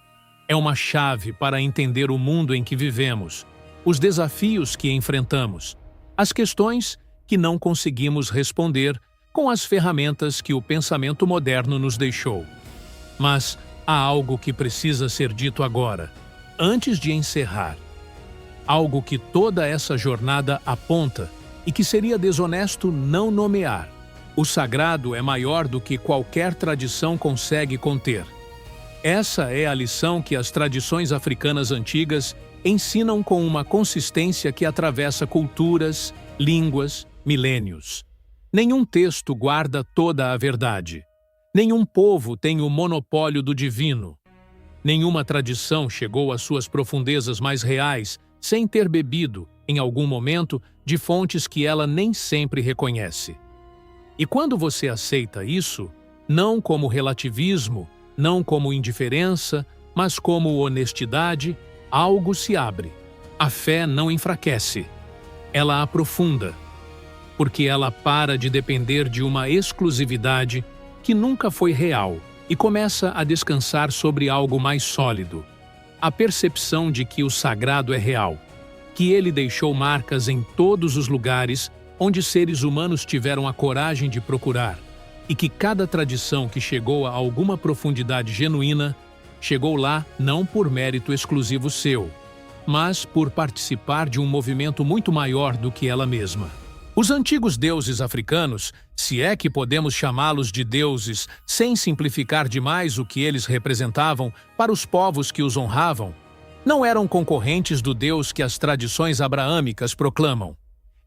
É uma chave para entender o mundo em que vivemos, os desafios que enfrentamos, as questões que não conseguimos responder com as ferramentas que o pensamento moderno nos deixou. Mas há algo que precisa ser dito agora, antes de encerrar. Algo que toda essa jornada aponta e que seria desonesto não nomear. O sagrado é maior do que qualquer tradição consegue conter. Essa é a lição que as tradições africanas antigas ensinam com uma consistência que atravessa culturas, línguas, milênios. Nenhum texto guarda toda a verdade. Nenhum povo tem o monopólio do divino. Nenhuma tradição chegou às suas profundezas mais reais sem ter bebido, em algum momento, de fontes que ela nem sempre reconhece. E quando você aceita isso, não como relativismo, não como indiferença, mas como honestidade, algo se abre. A fé não enfraquece, ela aprofunda, porque ela para de depender de uma exclusividade que nunca foi real e começa a descansar sobre algo mais sólido. A percepção de que o sagrado é real, que ele deixou marcas em todos os lugares onde seres humanos tiveram a coragem de procurar, e que cada tradição que chegou a alguma profundidade genuína chegou lá não por mérito exclusivo seu, mas por participar de um movimento muito maior do que ela mesma. Os antigos deuses africanos, se é que podemos chamá-los de deuses sem simplificar demais o que eles representavam para os povos que os honravam, não eram concorrentes do Deus que as tradições abraâmicas proclamam.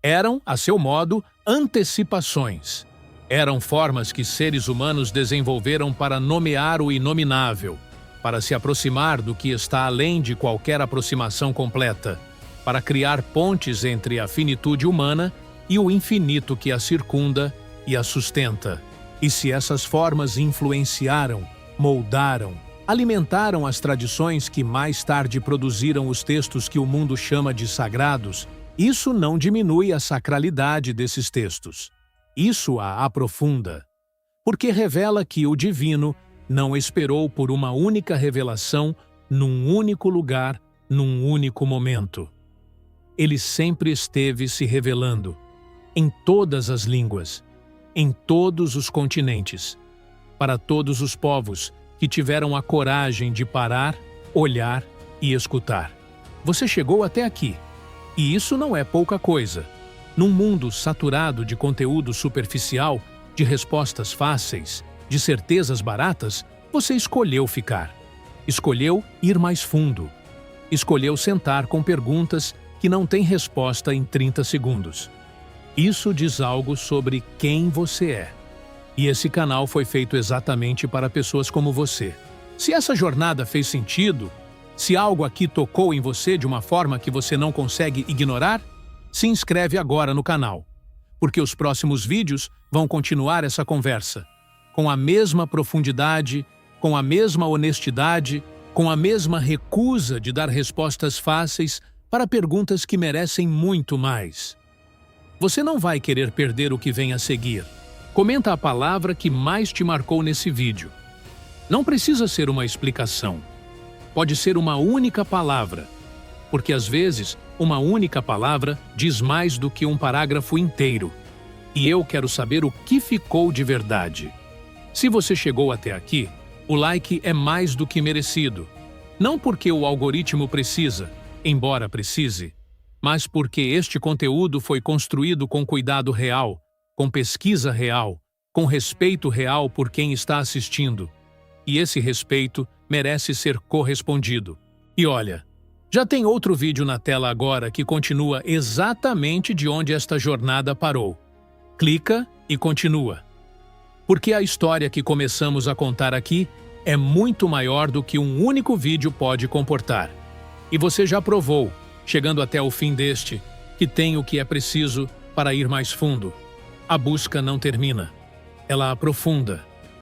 Eram, a seu modo, antecipações. Eram formas que seres humanos desenvolveram para nomear o inominável, para se aproximar do que está além de qualquer aproximação completa, para criar pontes entre a finitude humana e o infinito que a circunda e a sustenta. E se essas formas influenciaram, moldaram, alimentaram as tradições que mais tarde produziram os textos que o mundo chama de sagrados, isso não diminui a sacralidade desses textos. Isso a aprofunda, porque revela que o divino não esperou por uma única revelação num único lugar, num único momento. Ele sempre esteve se revelando, em todas as línguas, em todos os continentes, para todos os povos que tiveram a coragem de parar, olhar e escutar. Você chegou até aqui, e isso não é pouca coisa. Num mundo saturado de conteúdo superficial, de respostas fáceis, de certezas baratas, você escolheu ficar. Escolheu ir mais fundo. Escolheu sentar com perguntas que não têm resposta em 30 segundos. Isso diz algo sobre quem você é. E esse canal foi feito exatamente para pessoas como você. Se essa jornada fez sentido, se algo aqui tocou em você de uma forma que você não consegue ignorar, se inscreve agora no canal, porque os próximos vídeos vão continuar essa conversa, com a mesma profundidade, com a mesma honestidade, com a mesma recusa de dar respostas fáceis para perguntas que merecem muito mais. Você não vai querer perder o que vem a seguir. Comenta a palavra que mais te marcou nesse vídeo. Não precisa ser uma explicação. Pode ser uma única palavra, porque às vezes uma única palavra diz mais do que um parágrafo inteiro. E eu quero saber o que ficou de verdade. Se você chegou até aqui, o like é mais do que merecido. Não porque o algoritmo precisa, embora precise, mas porque este conteúdo foi construído com cuidado real, com pesquisa real, com respeito real por quem está assistindo. E esse respeito merece ser correspondido. E olha, já tem outro vídeo na tela agora que continua exatamente de onde esta jornada parou. Clica e continua. Porque a história que começamos a contar aqui é muito maior do que um único vídeo pode comportar. E você já provou, chegando até o fim deste, que tem o que é preciso para ir mais fundo. A busca não termina. Ela aprofunda.